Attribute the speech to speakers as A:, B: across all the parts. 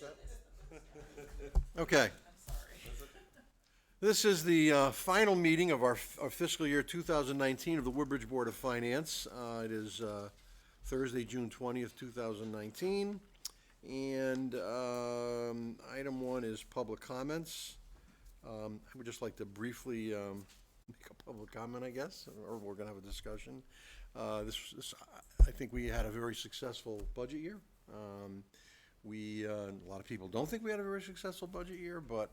A: set? Okay. This is the final meeting of our fiscal year 2019 of the Woodbridge Board of Finance. It is Thursday, June 20th, 2019. And item one is public comments. I would just like to briefly make a public comment, I guess, or we're going to have a discussion. I think we had a very successful budget year. A lot of people don't think we had a very successful budget year, but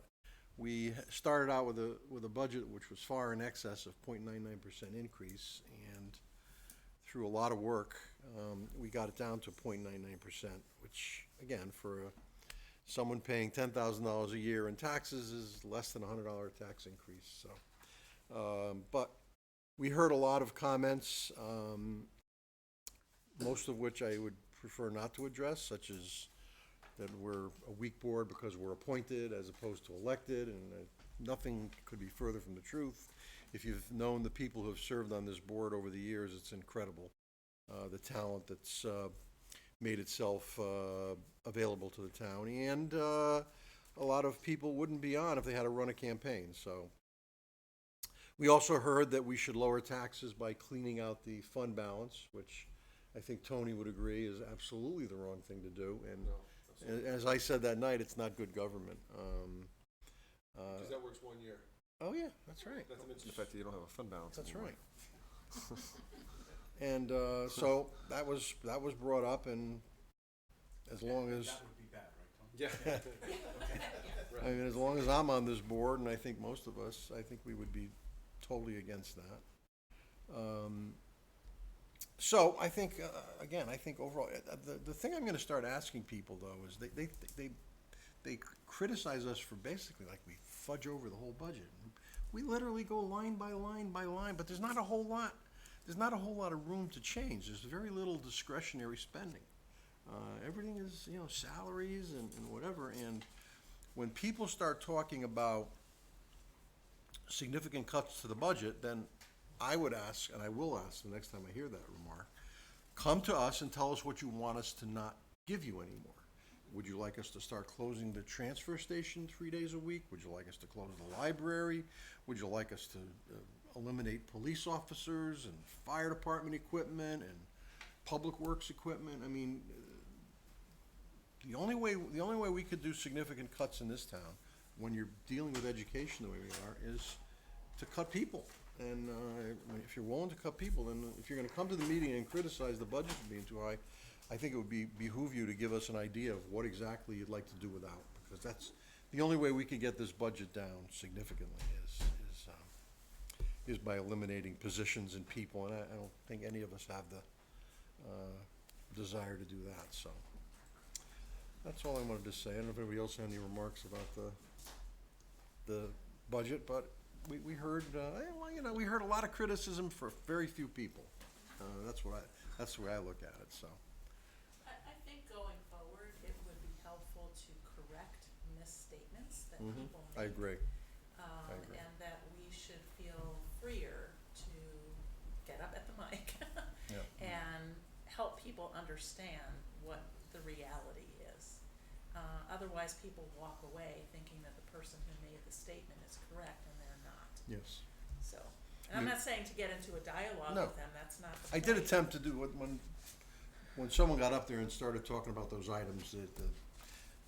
A: we started out with a budget which was far in excess of 0.99% increase, and through a lot of work, we got it down to 0.99%, which, again, for someone paying $10,000 a year in taxes is less than a $100 tax increase. So, but we heard a lot of comments, most of which I would prefer not to address, such as that we're a weak board because we're appointed as opposed to elected, and nothing could be further from the truth. If you've known the people who have served on this board over the years, it's incredible, the talent that's made itself available to the town, and a lot of people wouldn't be on if they had to run a campaign. So we also heard that we should lower taxes by cleaning out the fund balance, which I think Tony would agree is absolutely the wrong thing to do. And as I said that night, it's not good government.
B: Because that works 1 year.
A: Oh, yeah, that's right.
B: Not to mention the fact that you don't have a fund balance
A: That's
B: anymore.
A: right. And so that was brought up, and as long as,
C: That would be bad, right, Tom?
B: Yeah.
A: I mean, as long as I'm on this board, and I think most of us, I think we would be totally against that. So I think, again, I think overall, the thing I'm gonna start asking people, though, is they criticize us for basically, like, we fudge over the whole budget. We literally go line by line by line, but there's not a whole lot of room to change. There's very little discretionary spending. Everything is, salaries and whatever, and when people start talking about significant cuts to the budget, then I would ask, and I will ask the next time I hear that remark, come to us and tell us what you want us to not give you anymore. Would you like us to start closing the transfer station 3 days a week? Would you like us to close the library? Would you like us to eliminate police officers and fire department equipment and public works equipment? I mean, the only way we could do significant cuts in this town, when you're dealing with education the way we are, is to cut people. And if you're willing to cut people, then if you're gonna come to the meeting and criticize the budget for being too high, I think it would behoove you to give us an idea of what exactly you'd like to do without, because that's the only way we could get this budget down significantly is by eliminating positions and people, and I don't think any of us have the desire to do that. So that's all I wanted to say. I don't know if anybody else had any remarks about the budget, but we heard we heard a lot of criticism for very few people. That's the way I look at it. So.
D: I think going forward, it would be helpful to correct misstatements that people make.
A: I agree.
D: And that we should feel freer to get up at the mic
A: Yeah.
D: and help people understand what the reality is. Otherwise, people walk away thinking that the person who made the statement is correct, and they're not.
A: Yes.
D: So, and I'm not saying to get into a dialogue
A: No.
D: with them, that's not the
A: I did
D: point.
A: attempt to do it when someone got up there and started talking about those items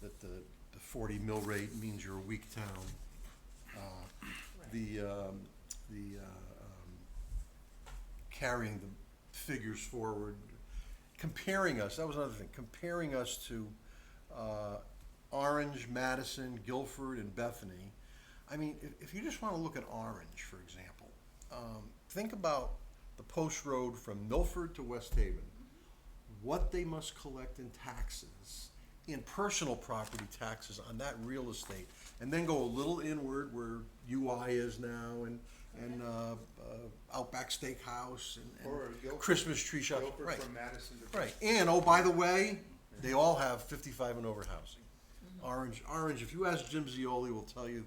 A: that the 40 mill rate means you're a weak town.
D: Right.
A: The carrying the figures forward, comparing us, that was another thing, comparing us to Orange, Madison, Guilford, and Bethany. I mean, if you just want to look at Orange, for example, think about the post road from Milford to West Haven, what they must collect in taxes, in personal property taxes on that real estate, and then go a little inward where UI is now, and Outback Steakhouse,
C: Or
A: and
C: Guilford-
A: Christmas tree shop.
C: Guilford
A: Right.
C: from Madison to.
A: Right, and oh, by the way, they all have 55 and over housing. Orange, if you ask Jim Zioli, will tell you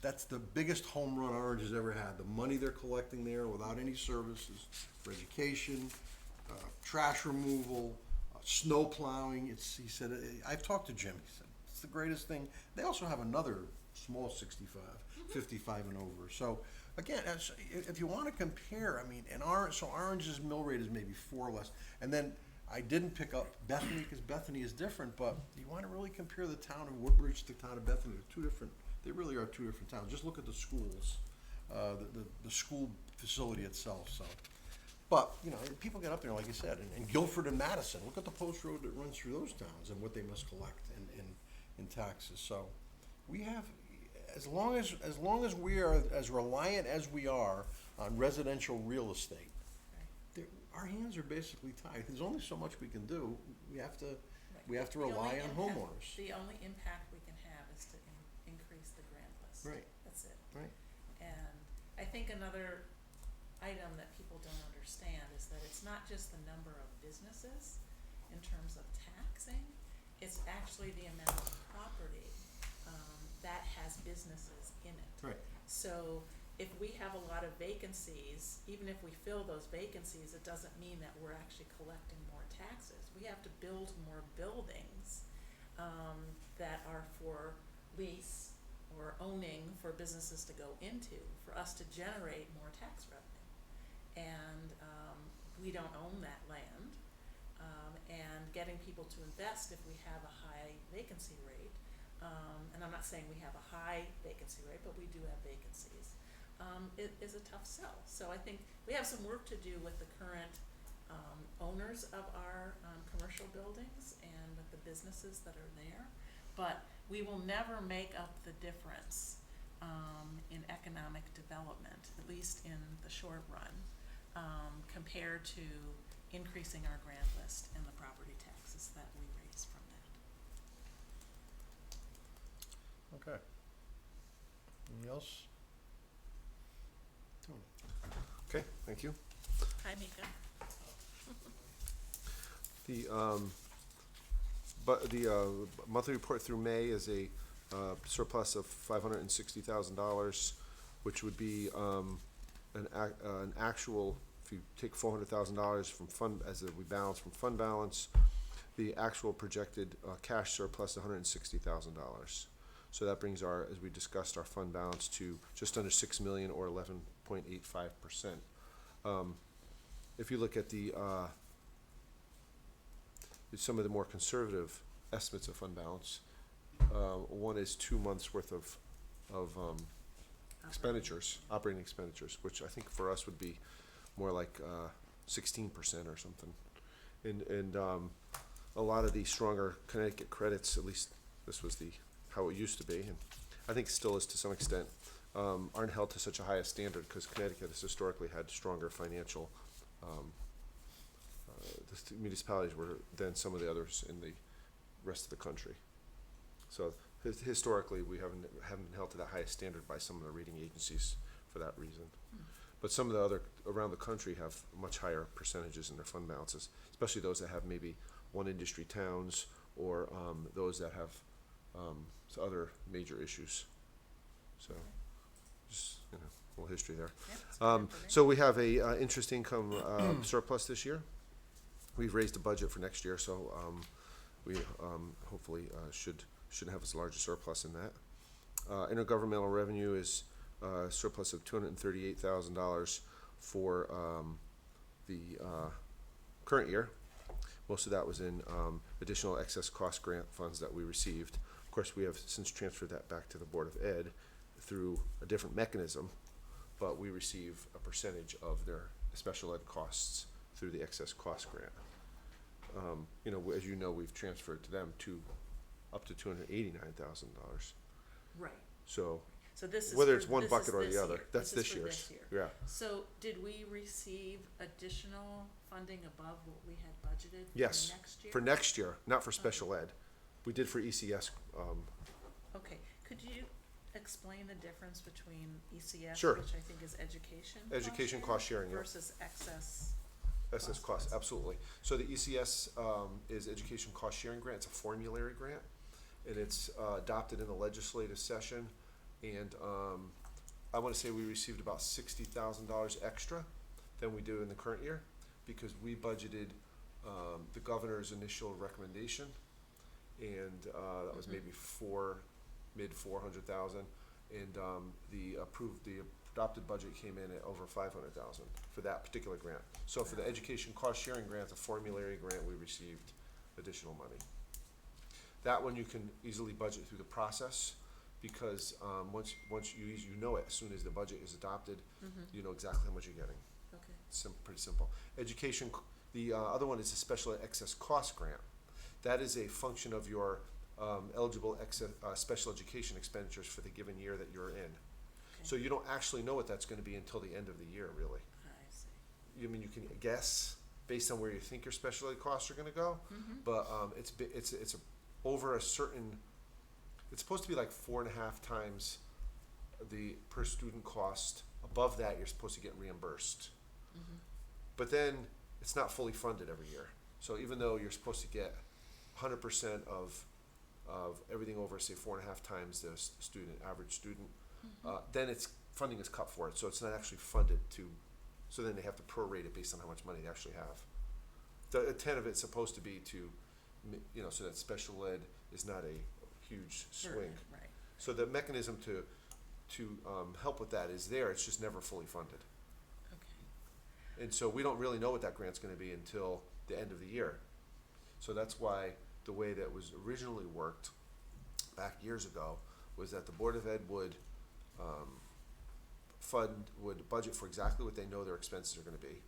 A: that's the biggest home run Orange has ever had. The money they're collecting there without any services for education, trash removal, snow plowing. He said, I've talked to Jim, he said, it's the greatest thing. They also have another small 65, 55 and over. So again, if you want to compare, I mean, Orange's mill rate is maybe 4 less. And then I didn't pick up Bethany because Bethany is different, but you want to really compare the town of Woodbridge to the town of Bethany. They really are two different towns. Just look at the schools, the school facility itself, so. But, you know, people get up there, like you said, and Guilford and Madison, look at the post road that runs through those towns and what they must collect in taxes. So we have, as long as we are as reliant as we are on residential real estate, our hands are basically tied. There's only so much we can do. We have to
D: The only
A: rely on
D: impact-
A: homeowners.
D: The only impact we can have is to increase the grant list.
A: Right.
D: That's it.
A: Right.
D: And I think another item that people don't understand is that it's not just the number of businesses in terms of taxing, it's actually the amount of property that has businesses in it.
A: Right.
D: So if we have a lot of vacancies, even if we fill those vacancies, it doesn't mean that we're actually collecting more taxes. We have to build more buildings that are for lease or owning for businesses to go into, for us to generate more tax revenue. And we don't own that land, and getting people to invest if we have a high vacancy rate, and I'm not saying we have a high vacancy rate, but we do have vacancies, it is a tough sell. So I think we have some work to do with the current owners of our commercial buildings and with the businesses that are there, but we will never make up the difference in economic development, at least in the short run, compared to increasing our grant list and the property taxes that we raise from that.
A: Okay. Anything else? Tony?
B: Okay, thank you.
D: Hi, Mika.
B: The monthly report through May is a surplus of $560,000, which would be an actual, if you take $400,000 from fund, we balance from fund balance, the actual projected cash surplus $160,000. So that brings our, as we discussed, our fund balance to just under 6 million or 11.85%. If you look at the some of the more conservative estimates of fund balance, one is 2 months worth of expenditures, operating expenditures, which I think for us would be more like 16% or something. And a lot of the stronger Connecticut credits, at least this was how it used to be, and I think still is to some extent, aren't held to such a high standard because Connecticut has historically had stronger financial, the municipalities were than some of the others in the rest of the country. So historically, we haven't been held to that highest standard by some of the rating agencies for that reason. But some of the other around the country have much higher percentages in their fund balances, especially those that have maybe one industry towns or those that have other major issues. So just, a little history there.
D: Yep, it's good information.
B: So we have a interest income surplus this year. We've raised the budget for next year, so we hopefully shouldn't have as large a surplus in that. Intergovernmental revenue is surplus of $238,000 for the current year. Most of that was in additional excess cost grant funds that we received. Of course, we have since transferred that back to the Board of Ed through a different mechanism, but we receive a percentage of their special ed costs through the excess cost grant. As you know, we've transferred to them up to $289,000.
D: Right.
B: So
D: this is
B: whether
D: for-
B: it's one
D: this
B: bucket
D: is
B: or
D: this
B: the other,
D: year.
B: that's
D: This is
B: this
D: for
B: year's.
D: year.
B: Yeah.
D: So did we receive additional funding above what we had budgeted
B: Yes.
D: for next year?
B: For next year, not for special ed. We did for ECS.
D: Okay, could you explain the difference between ECS,
B: Sure.
D: which I think is education?
B: Education cost sharing, yeah.
D: Versus excess?
B: Excess costs, absolutely. So the ECS is Education Cost Sharing Grant. It's a formulary grant, and it's adopted in the legislative session. And I want to say we received about $60,000 extra than we do in the current year because we budgeted the governor's initial recommendation, and, that was maybe mid 400,000. And, the adopted budget came in at over 500,000 for that particular grant. So for the education cost sharing grant, the formulary grant, we received additional money. That one you can easily budget through the process, because, once you know it, as soon as the budget is adopted, you know exactly how much you're getting.
D: Okay.
B: Pretty simple. Education, the other one is a special ed excess cost grant. That is a function of your eligible special education expenditures for the given year that you're in. So you don't actually know what that's gonna be until the end of the year, really.
D: I see.
B: You mean, you can guess based on where you think your special ed costs are gonna go, but it's over a certain, it's supposed to be like 4.5 times the per student cost. Above that, you're supposed to get reimbursed. But then, it's not fully funded every year. So even though you're supposed to get 100% of everything over, say, 4.5 times the average student, then funding is cut for it, so it's not actually funded so then they have to prorate it based on how much money they actually have. The intent of it's supposed to be to, so that special ed is not a huge swing.
D: Right.
B: So the mechanism to help with that is there, it's just never fully funded.
D: Okay.
B: And so we don't really know what that grant's gonna be until the end of the year. So that's why the way that was originally worked back years ago was that the Board of Ed would would budget for exactly what they know their expenses are gonna be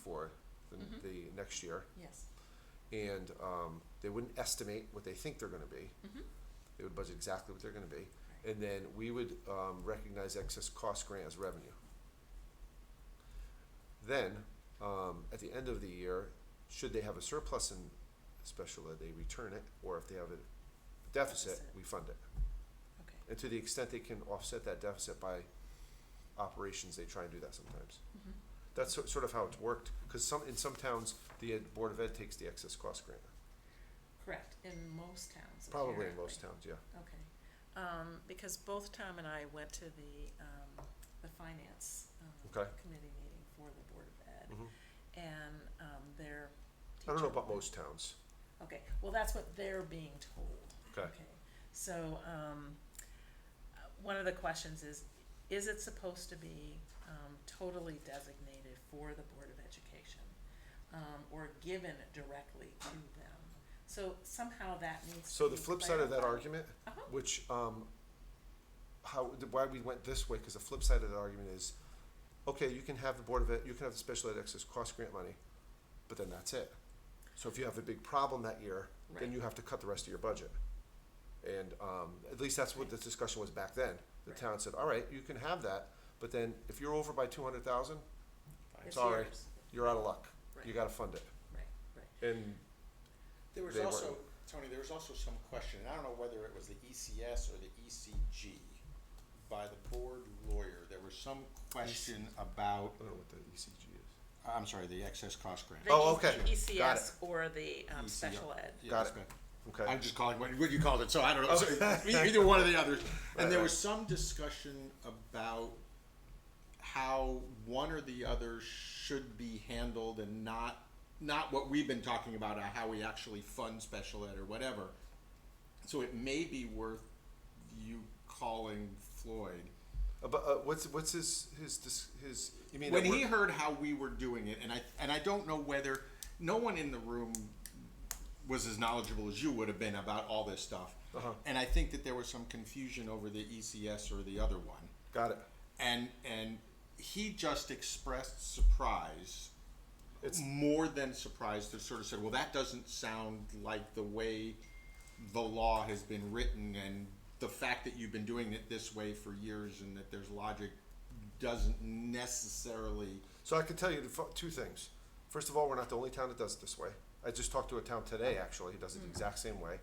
B: for the next year.
D: Yes.
B: And they wouldn't estimate what they think they're gonna be. They would budget exactly what they're gonna be. And then we would recognize excess cost grant as revenue. Then, at the end of the year, should they have a surplus in special ed, they return it, or if they have a deficit, we fund it.
D: Okay.
B: And to the extent they can offset that deficit by operations, they try and do that sometimes. That's sort of how it's worked, because in some towns, the Board of Ed takes the excess cost grant.
D: Correct, in most towns.
B: Probably in
D: apparently.
B: most towns, yeah.
D: Okay, because both Tom and I went to the finance
B: Okay.
D: committee meeting for the Board of Ed,
B: Mhm.
D: and their
B: I don't know
D: teacher-
B: about most towns.
D: Okay, well, that's what they're being told.
B: Okay.
D: So, one of the questions is it supposed to be totally designated for the Board of Education, or given directly to them? So somehow that needs to be
B: So the flip side of that
D: clarified.
B: argument,
D: Uh-huh.
B: which, why we went this way, because the flip side of the argument is, okay, you can have the Board of Ed, you can have the special ed excess cost grant money, but then that's it. So if you have a big problem that year, then
D: Right.
B: you have to cut the rest of your budget. And, at least that's what the discussion was back then. The
D: Right.
B: town said, all right, you can have that, but then if you're over by 200,000,
D: It's
B: sorry,
D: yours.
B: you're out of luck. You
D: Right.
B: gotta fund it.
D: Right.
B: And
C: There was
B: They
C: also,
B: weren't.
C: Tony, there was also some question, and I don't know whether it was the ECS or the ECG, by the board lawyer, there was some question about,
B: I don't know what the ECG is.
C: I'm sorry, the excess cost grant.
D: The
B: Oh, okay. Got
D: ECS or the
C: ECR.
D: special ed.
C: Yeah,
B: Got
C: that's
B: it.
C: good.
B: Okay.
C: I'm just calling what you called it, so I don't know, so either one or the other. And there was some discussion about how one or the other should be handled and not what we've been talking about, how we actually fund special ed or whatever. So it may be worth you calling Floyd.
B: But what's his you mean
C: When
B: that
C: he
B: we're-
C: heard how we were doing it, and I don't know whether, no one in the room was as knowledgeable as you would have been about all this stuff.
B: Uh-huh.
C: And I think that there was some confusion over the ECS or the other one.
B: Got it.
C: And he just expressed surprise,
B: It's
C: more than surprise, to sort of said, well, that doesn't sound like the way the law has been written, and the fact that you've been doing it this way for years and that there's logic doesn't necessarily.
B: so I can tell you two things. First of all, we're not the only town that does it this way. I just talked to a town today, actually, who does it the exact same way.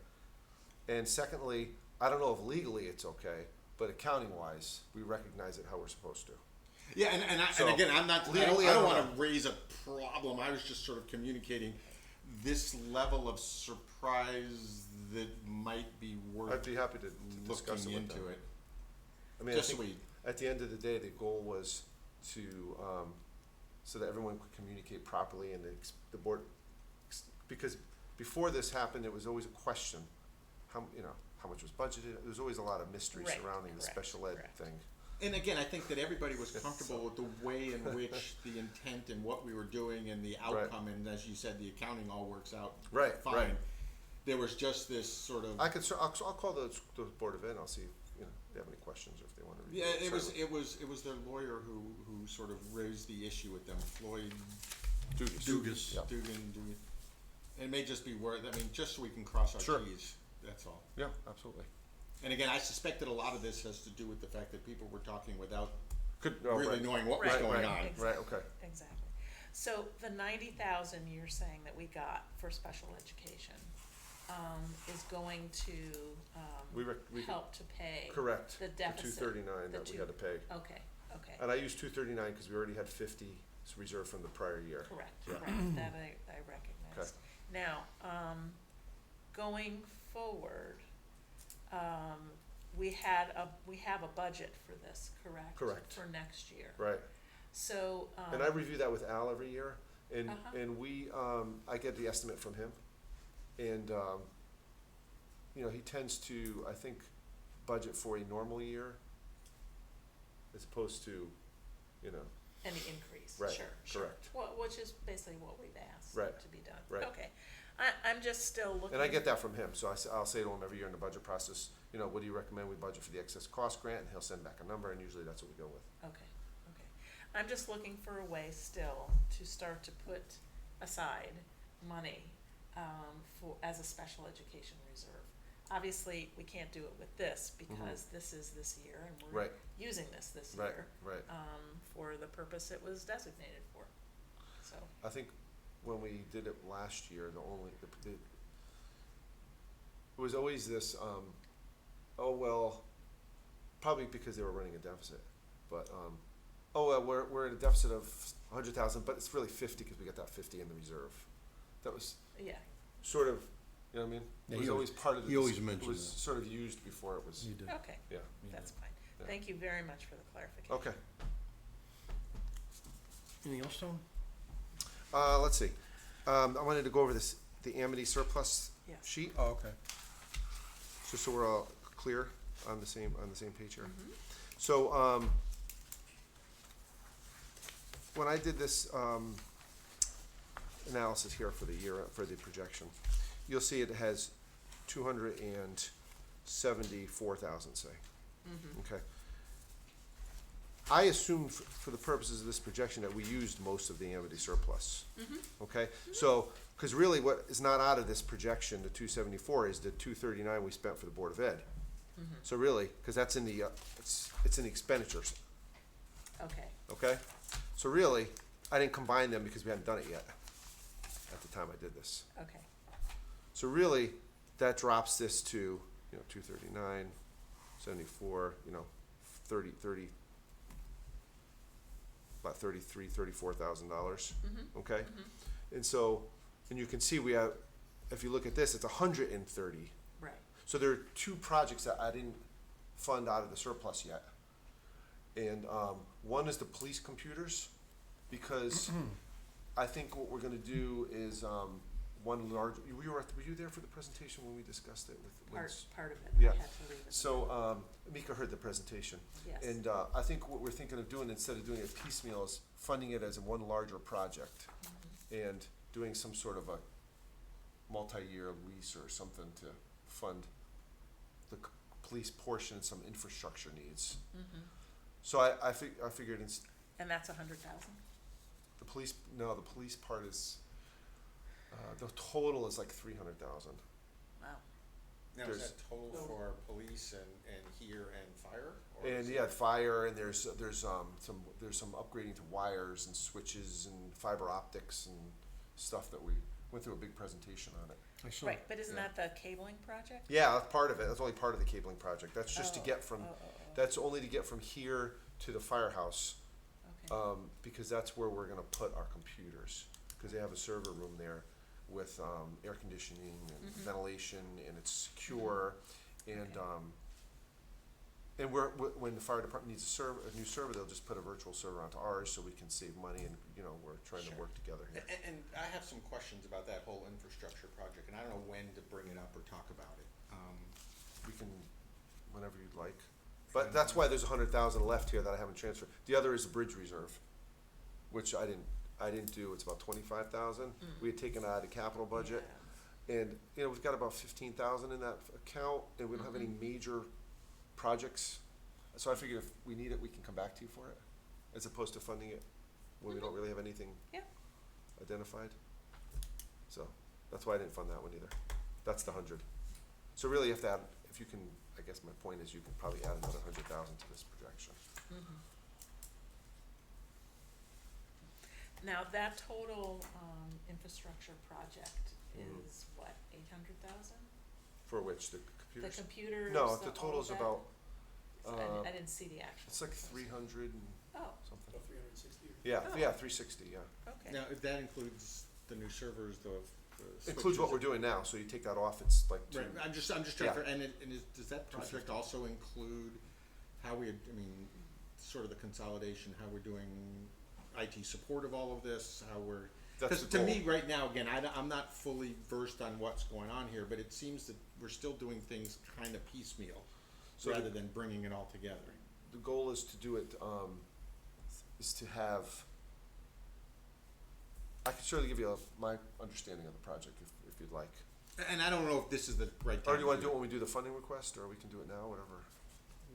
B: And secondly, I don't know if legally it's okay, but accounting wise, we recognize it how we're supposed to.
C: Yeah, and
B: So,
C: again, I'm not.
B: legally,
C: I
B: I
C: don't
B: don't
C: want to
B: know.
C: raise a problem. I was just sort of communicating this level of surprise that might be worth
B: I'd be happy to discuss it
C: looking
B: with them.
C: into it.
B: I mean,
C: Just
B: I
C: so
B: think
C: we.
B: at the end of the day, the goal was to, so that everyone could communicate properly and the board, because before this happened, it was always a question how much was budgeted. There's always a lot of mystery
D: Right,
B: surrounding the
D: correct,
B: special ed
D: correct.
B: thing.
C: And again, I think that everybody was comfortable with the way in which the intent and what we were doing and the outcome, and as you said, the accounting all works out
B: Right,
C: fine.
B: right.
C: There was just this sort of.
B: I'll call the Board of Ed, and I'll see if, they have any questions or if they want to review
C: Yeah,
B: it.
C: it was their lawyer who sort of raised the issue with them, Floyd
A: Dugas.
B: Yeah.
C: Dugan. It may just be word, just so we can cross our
B: Sure.
C: Ts, that's all.
B: Yeah, absolutely.
C: And again, I suspect that a lot of this has to do with the fact that people were talking without
B: Oh,
C: really
B: right.
C: knowing what was
D: Right,
C: going
B: right.
C: on.
B: Right, okay.
D: Exactly. So the 90,000 you're saying that we got for special education, is going to,
B: We
D: help to pay
B: correct
D: the
B: the
D: deficit.
B: 239
D: the
B: that we
D: two-
B: had to pay.
D: Okay, okay.
B: And I used 239 because we already had 50 reserved from the prior year.
D: Correct,
B: Yeah.
D: correct, that I recognize. Now, going forward, we have a budget for this, correct?
B: Correct.
D: For next year.
B: Right.
D: So,
B: And I review that with Al every year, and
D: Uh-huh.
B: and we I get the estimate from him, and he tends to, I think, budget for a normal year as opposed to,
D: any increase,
B: Right,
D: sure, sure.
B: correct.
D: Well, which is basically what we've asked
B: Right,
D: to be done.
B: right.
D: Okay, I'm just still looking.
B: and I get that from him. So I'll say to him every year in the budget process, what do you recommend we budget for the excess cost grant? And he'll send back a number, and usually that's what we go with.
D: Okay, okay. I'm just looking for a way still to start to put aside money, as a special education reserve. Obviously, we can't do it with this because this is this year and we're
B: Right.
D: using this
B: Right,
D: year,
B: right.
D: for the purpose it was designated for. So,
B: I think when we did it last year, it was always this, probably because they were running a deficit, but, we're at a deficit of 100,000, but it's really 50 because we got that 50 in the reserve. That was
D: yeah,
B: sort of, you know what I mean?
A: Yeah,
B: It was
A: he
B: always part of the.
A: he always
B: It
A: mentioned
B: was
A: that.
B: sort of used before it was,
A: You did.
D: okay,
B: yeah,
D: that's fine.
B: Yeah.
D: Thank you very much for the clarification.
B: okay.
A: Anything else, Tom?
B: Let's see. I wanted to go over the Amity surplus
D: Yes.
B: sheet.
A: Oh, okay.
B: Just so we're all clear on the same page here. So, when I did this, analysis here for the year, for the projection, you'll see it has 274,000, say. Okay. I assume for the purposes of this projection that we used most of the Amity surplus. Okay, so, cause really what is not out of this projection, the 274, is the 239 we spent for the Board of Ed. So really, cause that's in the, it's in the expenditures,
D: Okay,
B: okay? So really, I didn't combine them because we hadn't done it yet at the time I did this.
D: okay,
B: So really, that drops this to, 239, 74, 30, about $34,000, okay? And so, and you can see we have, if you look at this, it's 130.
D: right,
B: So there are two projects that I didn't fund out of the surplus yet. And one is the police computers, because I think what we're gonna do is one large, were you there for the presentation when we discussed it with
D: part of it,
B: Yeah.
D: I had to leave it.
B: So Mika heard the presentation.
D: Yes.
B: And I think what we're thinking of doing, instead of doing it piecemeal, is funding it as one larger project and doing some sort of a multi-year lease or something to fund the police portion and some infrastructure needs. So I figured
D: And that's 100,000?
B: the police part is, the total is like 300,000.
D: Wow,
C: Now, is
B: There's-
C: that total for police and here and fire? Or
B: And
C: is
B: yeah,
C: it-
B: fire, and there's some upgrading to wires and switches and fiber optics and stuff that we went through a big presentation on it.
A: I saw.
D: right, but isn't
B: Yeah.
D: that the cabling project?
B: Yeah, that's part of it. That's only part of the cabling project. That's just to get from,
D: Oh,
B: that's only to get from here to the firehouse,
D: okay,
B: because that's where we're gonna put our computers. Cause they have a server room there with, air conditioning and ventilation, and it's secure, and,
D: Okay.
B: and when the fire department needs a new server, they'll just put a virtual server onto ours so we can save money, and, we're trying to
D: Sure.
B: work together here.
C: And I have some questions about that whole infrastructure project, and I don't know when to bring it up or talk about it.
B: we can, whenever you'd like. But that's why there's 100,000 left here that I haven't transferred. The other is the bridge reserve, which I didn't do. It's about 25,000. We had taken out of the capital budget.
D: Yeah.
B: And, we've got about 15,000 in that account, and we don't have any major projects. So I figure if we need it, we can come back to you for it, as opposed to funding it when we don't really have anything
D: Yeah.
B: identified. So that's why I didn't fund that one either. That's the 100. So really, you have to add, if you can, I guess my point is you can probably add another 100,000 to this projection.
D: Now, that total, infrastructure project
B: Mhm.
D: is what, 800,000?
B: For which, the
D: The
B: computers?
D: computers,
B: No,
D: the
B: the total's
D: all
B: about,
D: that? I didn't see the actual.
B: it's like 300 and
D: Oh,
B: something.
E: About 360.
B: Yeah,
D: Oh.
B: yeah, 360, yeah.
D: okay.
C: Now, if that includes the new servers, the
B: Includes what
C: switches-
B: we're doing now, so you take that off, it's like two.
C: Right, I'm just trying
B: Yeah.
C: to, does that project
B: 250.
C: also include how sort of the consolidation, how we're doing IT support of all of this, how we're,
B: That's
C: because
B: the
C: to me,
B: goal.
C: right now, again, I'm not fully versed on what's going on here, but it seems that we're still doing things kind of piecemeal,
B: So the-
C: rather than bringing it all together.
B: The goal is to do it, is to have, I can surely give you my understanding of the project if you'd like.
C: And I don't know if this is the right time.
B: Or do you wanna do it when we do the funding request, or we can do it now, whatever?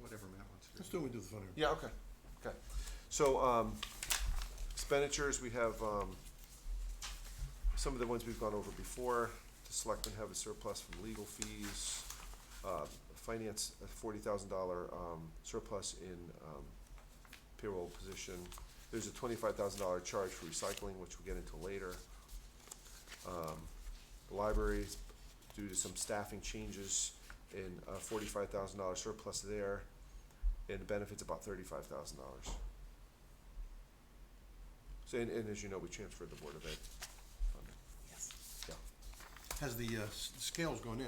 C: Whatever Matt wants to do.
A: Let's do it, we do the funding.
B: Yeah, okay, okay. So, expenditures, we have, some of the ones we've gone over before. The selectmen have a surplus from legal fees. Finance, a $40,000, surplus in, payroll position. There's a $25,000 charge for recycling, which we'll get into later. The library, due to some staffing changes, in a $45,000 surplus there, and the benefits about $35,000. So, and as you know, we transferred the Board of Ed funding.
D: Yes.
B: Yeah,
A: Has the scales gone in?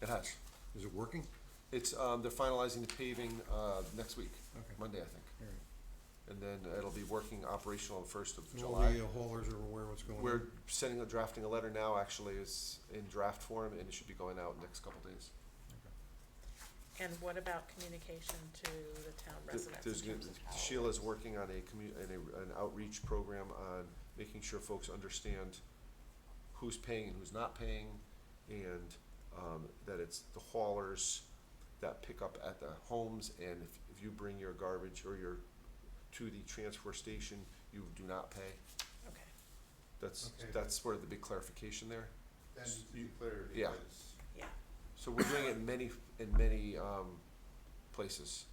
B: it has.
A: Is it working?
B: It's, they're finalizing the paving, next week,
A: Okay.
B: Monday, I think.
A: All right.
B: And then it'll be working operational on the 1st of
A: And all
B: July.
A: the haulers are aware what's going on?
B: We're drafting a letter now, actually, is in draft form, and it should be going out in the next couple days.
D: And what about communication to the town residents
B: There's
D: in terms of how?
B: Sheila's working on an outreach program on making sure folks understand who's paying and who's not paying, and, that it's the haulers that pick up at the homes, and if you bring your garbage or to the transfer station, you do not pay.
D: Okay,
E: Okay.
B: That's where the big clarification there.
E: That needs to be clear
B: Yeah.
E: because
D: yeah,
B: So we're doing it in many places.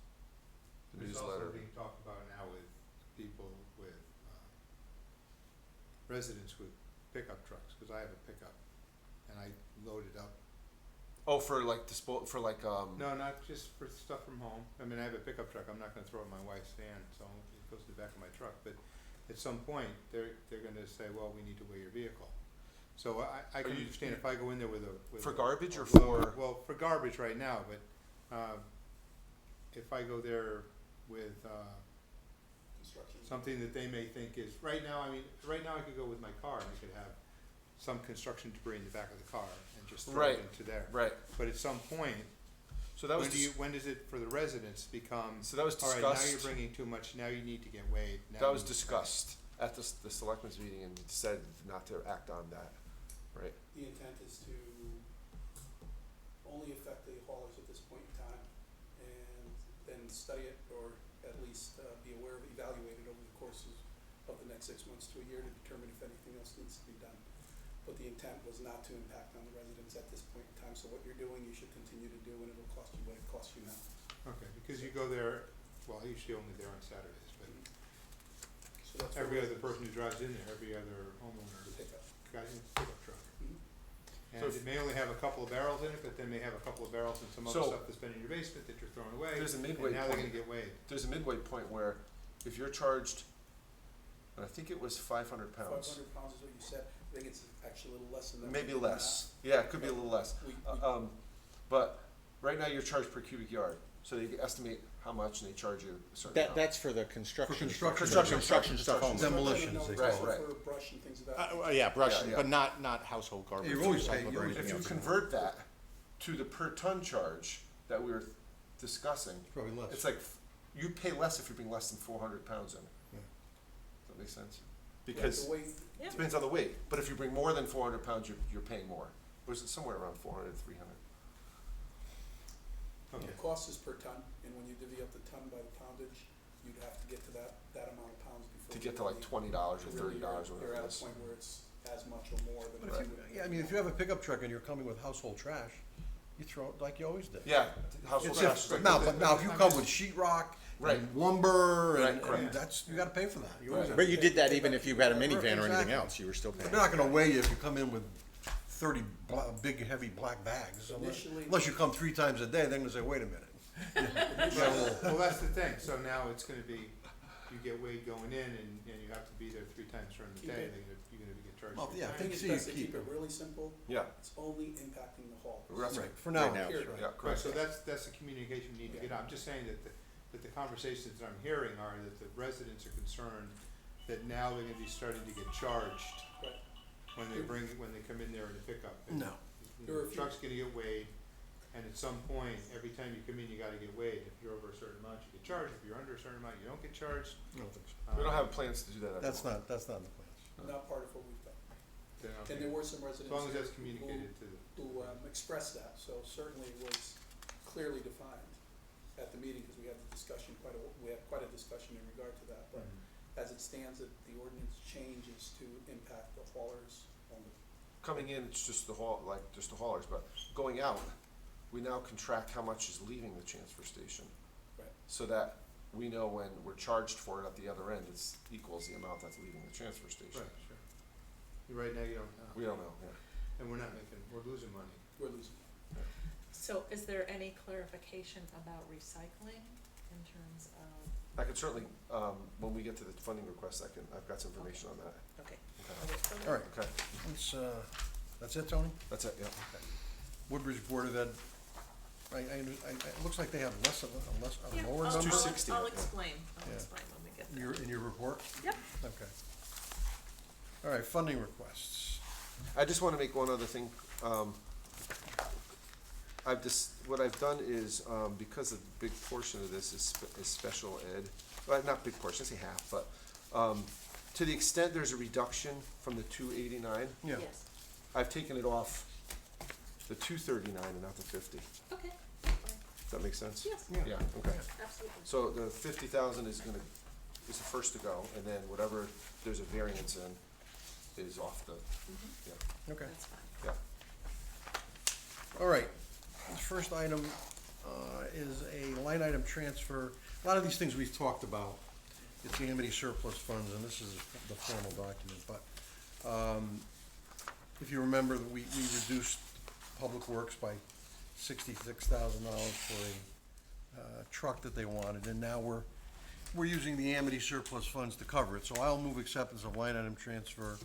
B: The
E: there's
B: newsletter.
E: also being talked about now with people with, residents with pickup trucks, cause I have a pickup and I load it up.
B: Oh, for like
E: No, not just for stuff from home. I mean, I have a pickup truck. I'm not gonna throw it in my wife's van, so it goes to the back of my truck. But at some point, they're gonna say, well, we need to weigh your vehicle. So I can
B: you-
E: understand if I go in there with
B: for
E: a
B: garbage or
E: a
B: for
E: load- Well, for garbage right now, but, if I go there with, something that they may think is, right now I could go with my car and I could have some construction debris in the back of the car and just throw
B: Right.
E: it into there.
B: right.
E: But at some point,
B: So that was
E: when does it, for the residents, become,
B: so that was
E: all right, now
B: discussed.
E: you're bringing too much, now you need to get weighed. now
B: That
E: you
B: was
E: need to pay.
B: discussed at the selectmen's meeting and decided not to act on that. Right.
F: The intent is to only affect the haulers at this point in time, and then study it, or at least be aware of it, evaluate it over the course of the next 6 months to a year to determine if anything else needs to be done. But the intent was not to impact on the residents at this point in time, so what you're doing, you should continue to do, and it'll cost you what it costs you now.
E: Okay, because you go there, well, I usually only there on Saturdays, but
F: So that's
E: every
F: what
E: other person who drives in there, every other homeowner
F: the pickup.
E: got in a pickup truck.
F: Mhm.
E: And
B: So
E: it may only have a couple of barrels in it, but then may have a couple of barrels and some other
B: So-
E: stuff that's been in your basement that you're throwing away.
B: There's a
E: And
B: midway
E: now they're gonna
B: point.
E: get weighed.
B: There's a midway point where if you're charged, and I think it was 500 pounds,
F: 500 pounds is what you said. I think it's actually a little less than that.
B: maybe less. Yeah, it could be a little less.
F: We,
B: But right now you're charged per cubic yard, so they estimate how much and they charge you a certain amount.
C: That's for the construction.
A: For construction.
C: Construction stuff only.
A: Demolition.
F: no,
A: they
B: Right,
A: call it.
B: right.
F: for brush and things of that. nature.
C: Yeah, brushing,
B: Yeah,
C: but not household garbage.
A: You always
C: recycling
A: pay-
C: or
A: you always
C: anything
B: If you
C: else.
B: convert that to the per ton charge, that we were discussing,
A: Probably less.
B: it's like, you pay less if you bring less than 400 pounds in.
A: Yeah.
B: Does that make sense?
F: Yeah,
B: Because
F: the way,
D: Yeah.
B: it depends on the weight, but if you bring more than 400 pounds, you're paying more. Or is it somewhere around 400 to 300?
E: Okay.
F: the cost is per ton, and when you divvy up the ton by the poundage, you'd have to get to that amount of pounds before.
B: To
F: you
B: get to like
F: really-
B: $20 or
F: really
B: $30 or
F: You're
B: whatever
F: at
B: it
F: a
B: is.
F: point where it's as much or more than.
A: But
F: what
A: if you,
F: would-
A: yeah, I mean, if you have a pickup truck and you're coming with household trash, you throw it like you always did.
B: Yeah, household
A: It's
B: trash is
A: different.
B: like.
A: Now, but now if you come with sheetrock
B: Right.
A: and lumber
B: Right,
A: and
B: correct.
A: that's, you gotta pay for that. You always
B: Right.
A: have
C: But
A: to
C: you
A: pay.
C: did that even if you had a minivan or anything
A: Exactly.
C: else, you were still paying.
A: They're not gonna weigh you if you come in with 30 big, heavy black bags.
F: Initially-
A: Unless you come 3 times a day, they're gonna say, wait a minute.
E: Well, that's the thing, so now it's gonna be, you get weighed going in and you have to be there 3 times during the
F: Keep
E: day,
F: it-
E: then you're gonna get charged.
A: Well,
E: 3
A: yeah,
F: I
E: times.
F: think it's
A: So you
F: best to
A: keep
F: keep it
A: it.
F: really simple,
B: Yeah,
F: it's only impacting the haul.
B: that's
A: Right,
B: right.
A: for now.
C: Right now,
F: Period.
C: sure.
B: Yeah,
E: Right,
B: correct.
E: so that's the communication you need to get out. I'm just saying that the conversations I'm hearing are that the residents are concerned that now they're gonna be starting to get charged
F: Right.
E: when they come in there in a pickup. And
A: No.
F: There are a
E: The
F: few-
E: truck's gonna get weighed, and at some point, every time you come in, you gotta get weighed. If you're over a certain amount, you get charged. If you're under a certain amount, you don't get charged.
A: I don't think so.
B: We don't have plans to do that.
A: That's
B: everywhere.
A: not in the plans.
F: Not part of what we've done.
E: Then, okay.
F: And there were some
E: As
F: residents
E: long as that's
F: who-
E: communicated to the.
F: who expressed that, so certainly it was clearly defined at the meeting, because we had quite a discussion in regard to that, but as it stands, the ordinance change is to impact the haulers only.
B: Coming in, it's just the haulers, but going out, we now contract how much is leaving the transfer station.
F: Right.
B: So that we know when we're charged for it at the other end, it's equals the amount that's leaving the transfer station.
E: Right, sure. Right now, you don't know.
B: We don't know, yeah.
E: And we're losing money.
F: We're losing.
D: So is there any clarification about recycling in terms of,
B: I can certainly, when we get to the funding request, I've got some information on that.
D: okay.
B: Okay.
D: I'll wait for that.
A: All right,
B: Okay,
A: that's it, Tony?
B: that's it, yeah.
A: Woodbridge Board of Ed, it looks like they have a
D: Yeah,
A: lower
D: I'll-
A: number
B: 260,
D: I'll
B: yeah.
D: explain,
A: Yeah.
D: when we get
A: in
D: there.
A: your report?
D: Yep.
A: Okay. All right, funding requests.
B: I just wanna make one other thing. What I've done is, because a big portion of this is special ed, well, not big portion, I say half, but, to the extent there's a reduction from the 289,
A: Yeah.
D: Yes,
B: I've taken it off the 239 and not the 50.
D: okay,
B: Does that make sense?
D: yes,
B: Yeah, okay.
D: absolutely.
B: So the 50,000 is the first to go, and then whatever there's a variance in is off the,
D: Mhm.
B: yeah,
A: Okay.
D: That's fine.
B: yeah.
A: All right, the first item is a line item transfer. A lot of these things we've talked about. It's the Amity surplus funds, and this is the formal document, but if you remember, we reduced Public Works by $66,000 for a truck that they wanted, and now we're using the Amity surplus funds to cover it. So I'll move acceptance of line item transfer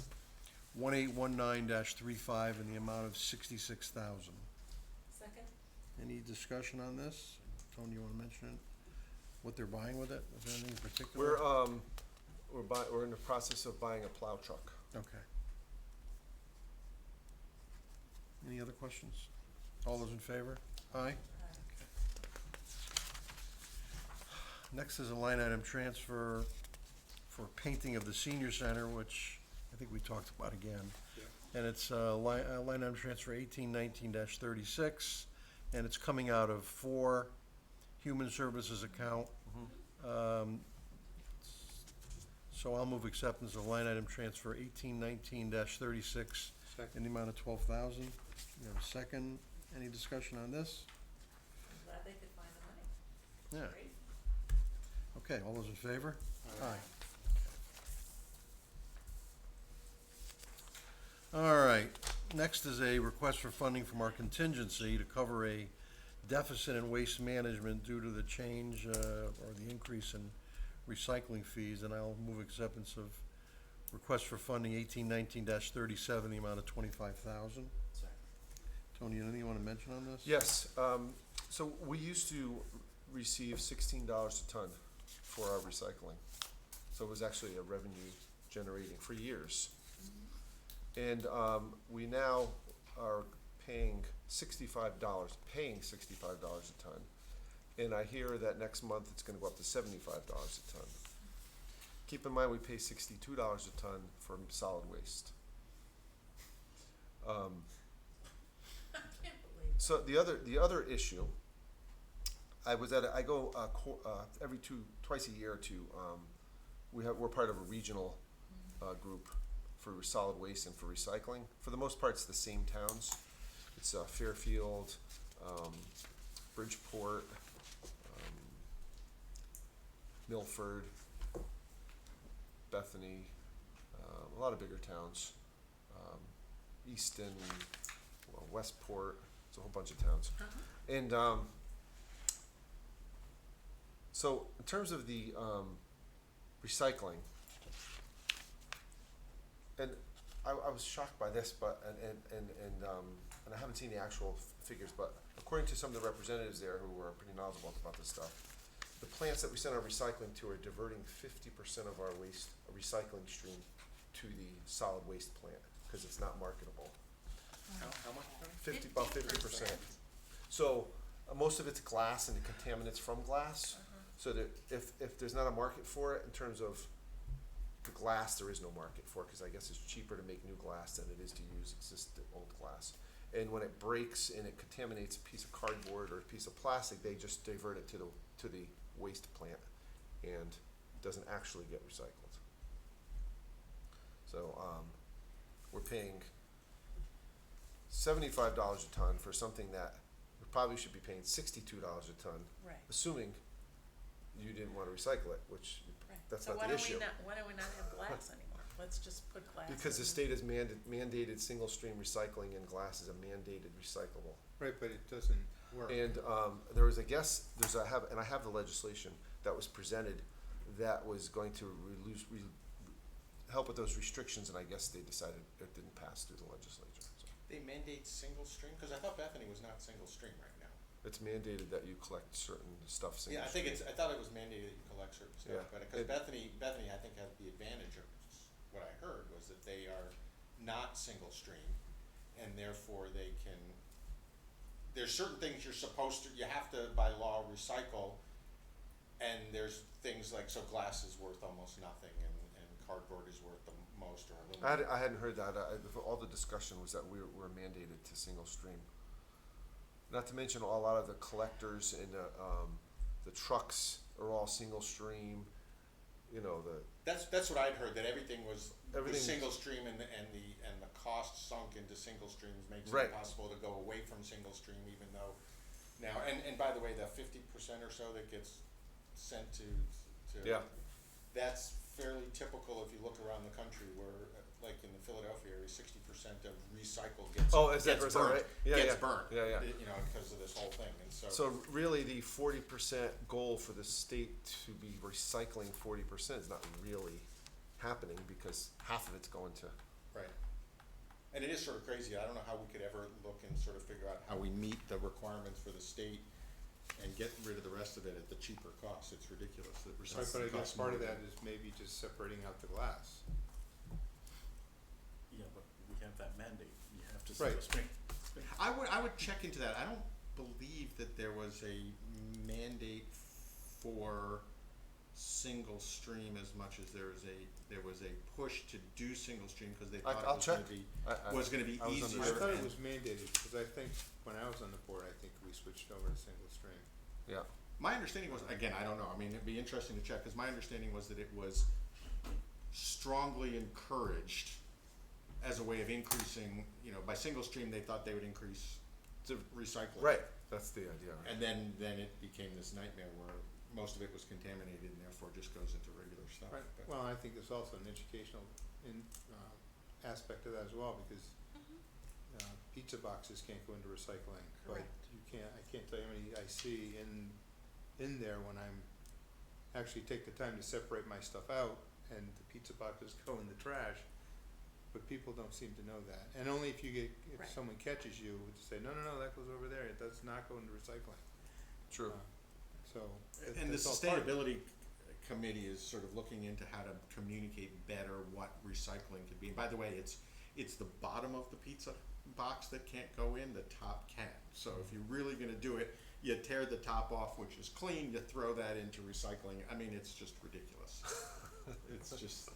A: 1819-35 in the amount of $66,000.
D: Second?
A: Any discussion on this? Tony, you wanna mention it? What they're buying with it? Is there anything in particular?
B: We're in the process of buying a plow truck.
A: Okay. Any other questions? All those in favor? Aye. Next is a line item transfer for painting of the senior center, which I think we talked about again.
F: Yeah.
A: And it's a line item transfer 1819-36, and it's coming out of 4 human services account. So I'll move acceptance of line item transfer 1819-36
E: Second.
A: in the amount of 12,000. You have a second? Any discussion on this?
D: I'm glad they could find the money.
A: Yeah.
D: Great.
A: Okay, all those in favor? Aye. All right, next is a request for funding from our contingency to cover a deficit in waste management due to the change, or the increase in recycling fees, and I'll move acceptance of request for funding 1819-37, the amount of 25,000. Tony, anything you wanna mention on this?
B: Yes, so we used to receive $16 a ton for our recycling. So it was actually a revenue generating for years. And we now are paying paying $65 a ton. And I hear that next month it's gonna go up to $75 a ton. Keep in mind, we pay $62 a ton for solid waste.
D: I can't believe.
B: So the other issue, I go twice a year to, we're part of a regional group for solid waste and for recycling. For the most part, it's the same towns. It's Fairfield, Bridgeport, Milford, Bethany, a lot of bigger towns, Easton, well, Westport. It's a whole bunch of towns. And so in terms of the recycling, and I was shocked by this, but and I haven't seen the actual figures, but according to some of the representatives there who were pretty knowledgeable about this stuff, the plants that we send our recycling to are diverting 50% of our waste, recycling stream, to the solid waste plant because it's not marketable.
C: How much?
B: About 50%. So most of it's glass and the contaminants from glass. So that if there's not a market for it in terms of the glass, there is no market for it because I guess it's cheaper to make new glass than it is to use existing old glass. And when it breaks and it contaminates a piece of cardboard or a piece of plastic, they just divert it to the waste plant and doesn't actually get recycled. So we're paying $75 a ton for something that we probably should be paying $62 a ton,
D: Right.
B: assuming you didn't want to recycle it, which
D: Right.
B: that's
D: So
B: not the issue.
D: why do we not have glass anymore? Let's just put glass.
B: Because the
D: in.
B: state has mandated single stream recycling and glass is a mandated recyclable.
E: Right, but it doesn't work.
B: And there was, I have the legislation that was presented that was going to help with those restrictions, and I guess they decided it didn't pass through the legislature. So
C: They mandate single stream, cause I thought Bethany was not single stream right now.
B: it's mandated that you collect certain stuff single
C: Yeah, I
B: stream.
C: think I thought it was mandated that you collect certain
B: Yeah.
C: stuff, but, cause Bethany, I think has the advantage of, what I heard was that they are not single stream, and therefore they can, there's certain things you're supposed to, you have to by law recycle, and there's things like, so glass is worth almost nothing, and cardboard is worth the most, or aluminum.
B: I hadn't heard that. All the discussion was that we were mandated to single stream. Not to mention a lot of the collectors and the trucks are all single stream. You know,
C: That's what I'd heard, that everything was
B: Everything's-
C: single stream, and the cost sunk into single streams makes
B: Right.
C: it impossible to go away from single stream, even though now, and by the way, the 50% or so that gets sent to
B: Yeah.
C: that's fairly typical if you look around the country, where like in the Philadelphia area, 60% of recycle gets
B: is that
C: gets
B: right?
C: burnt,
B: Yeah,
C: gets
B: yeah.
C: burnt,
B: Yeah.
C: you know, because of this whole thing, and
B: So really, the 40% goal for the state to be recycling 40% is not really happening because half of it's going to.
C: right. And it is sort of crazy. I don't know how we could ever look and sort of figure out how we meet the requirements for the state and get rid of the rest of it at the cheaper cost. It's ridiculous that
E: Right,
C: recycling
E: but I guess
C: costs
E: part of
C: more
E: that
C: than-
E: is maybe just separating out the glass.
G: Yeah, but we have that mandate, you have to
E: Right.
G: single stream.
C: I would check into that. I don't believe that there was a mandate for single stream as much as there was a push to do single stream because they thought
B: I'll
C: it was gonna
B: check.
C: be
B: I
C: was gonna be
B: I was
C: easier.
B: under-
E: I thought it
C: and-
E: was mandated, because I think when I was on the board, I think we switched over to single stream.
B: Yeah.
C: My understanding was, again, I don't know, I mean, it'd be interesting to check, because my understanding was that it was strongly encouraged as a way of increasing, you know, by single stream, they thought they would increase the recycling.
B: Right. That's the idea. Right?
C: And then it became this nightmare where most of it was contaminated and therefore just goes into regular stuff.
E: Right,
C: But-
E: well, I think there's also an educational aspect to that as well, because pizza boxes can't go into recycling. But
D: Correct.
E: I can't tell you how many I see in there when I'm, actually take the time to separate my stuff out, and the pizza boxes go in the trash, but people don't seem to know that. And only if
D: Right.
E: someone catches you, would say, no, that goes over there, it does not go into recycling.
B: True.
E: So.
C: And the
E: that's all part of it.
C: sustainability committee is sort of looking into how to communicate better what recycling could be. And by the way, it's the bottom of the pizza box that can't go in, the top can. So if you're really gonna do it, you tear the top off, which is clean, you throw that into recycling. I mean, it's just ridiculous. It's just,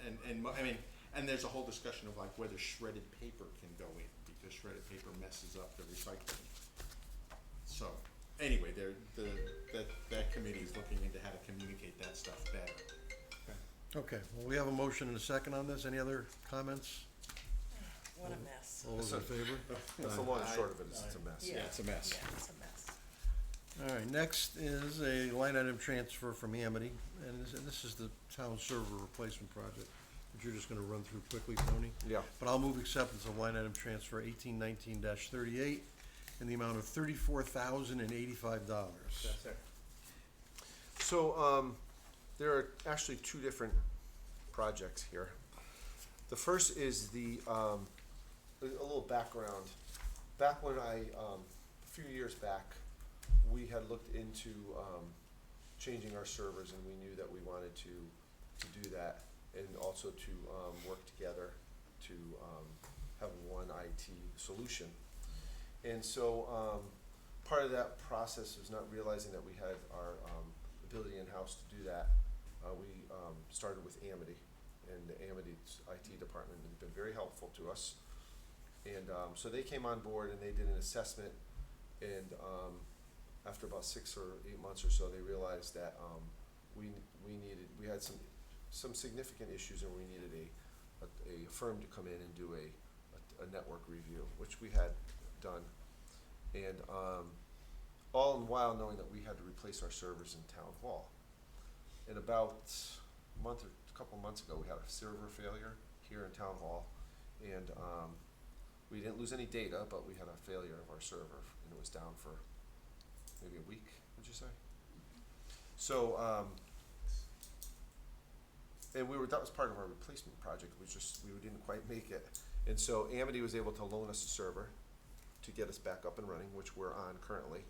C: and there's a whole discussion of like whether shredded paper can go in, because shredded paper messes up the recycling. So, anyway, that committee is looking into how to communicate that stuff better.
A: Okay, well, we have a motion and a second on this. Any other comments?
D: What a mess.
A: All those in favor?
B: That's the long and short of it, is it's a mess.
D: Yeah,
C: it's a mess.
D: Yeah, it's a mess.
A: All right, next is a line item transfer from Amity, and this is the town server replacement project, which you're just gonna run through quickly, Tony.
B: Yeah.
A: But I'll move acceptance of line item transfer 1819-38 in the amount of $34,085.
E: That's it.
B: So, there are actually two different projects here. The first is a little background. Back when a few years back, we had looked into, changing our servers, and we knew that we wanted to do that, and also to, work together to, have one IT solution. And so, part of that process was not realizing that we had our, ability in-house to do that. We started with Amity, and the Amity's IT department has been very helpful to us. And so they came on board and they did an assessment, and after about 6 or 8 months or so, they realized that we had some significant issues, and we needed a firm to come in and do a network review, which we had done. And all the while knowing that we had to replace our servers in town hall. And about a couple months ago, we had a server failure here in town hall, and we didn't lose any data, but we had a failure of our server, and it was down for maybe a week, would you say? So, and that was part of our replacement project. We didn't quite make it, and so Amity was able to loan us a server to get us back up and running, which we're on currently.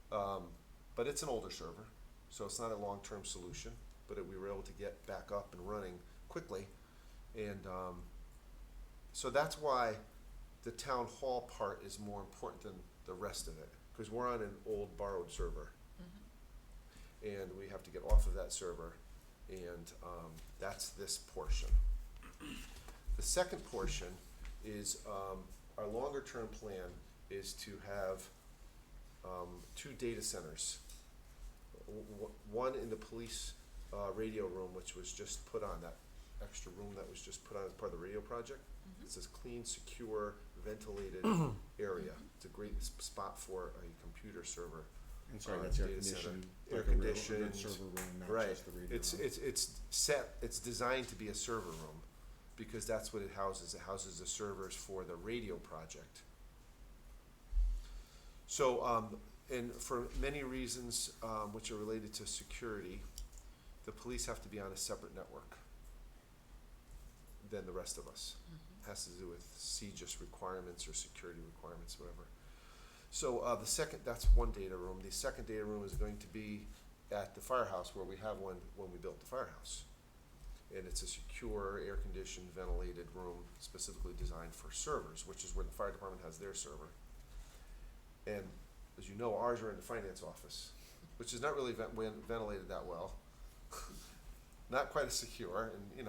B: But it's an older server, so it's not a long-term solution, but we were able to get back up and running quickly. And so that's why the town hall part is more important than the rest of it, because we're on an old borrowed server. And we have to get off of that server, and that's this portion. The second portion is our longer-term plan is to have 2 data centers. One in the police radio room, which was just put on, that extra room that was just put on as part of the radio project. It's this clean, secure, ventilated area. It's a great spot for a computer server.
C: And sorry, that's air
B: data center.
C: conditioned.
B: Air
C: like a real
B: conditioned,
C: server room, not
B: right.
C: just the radio room.
B: It's designed to be a server room, because that's what it houses. It houses the servers for the radio project. So, and for many reasons, which are related to security, the police have to be on a separate network than the rest of us. Has to do with CJIS requirements or security requirements, whatever. So that's one data room. The second data room is going to be at the firehouse, where we have one when we built the firehouse. And it's a secure, air-conditioned, ventilated room specifically designed for servers, which is where the fire department has their server. And as you know, ours are in the finance office, which is not really ventilated that well. Not quite as secure, and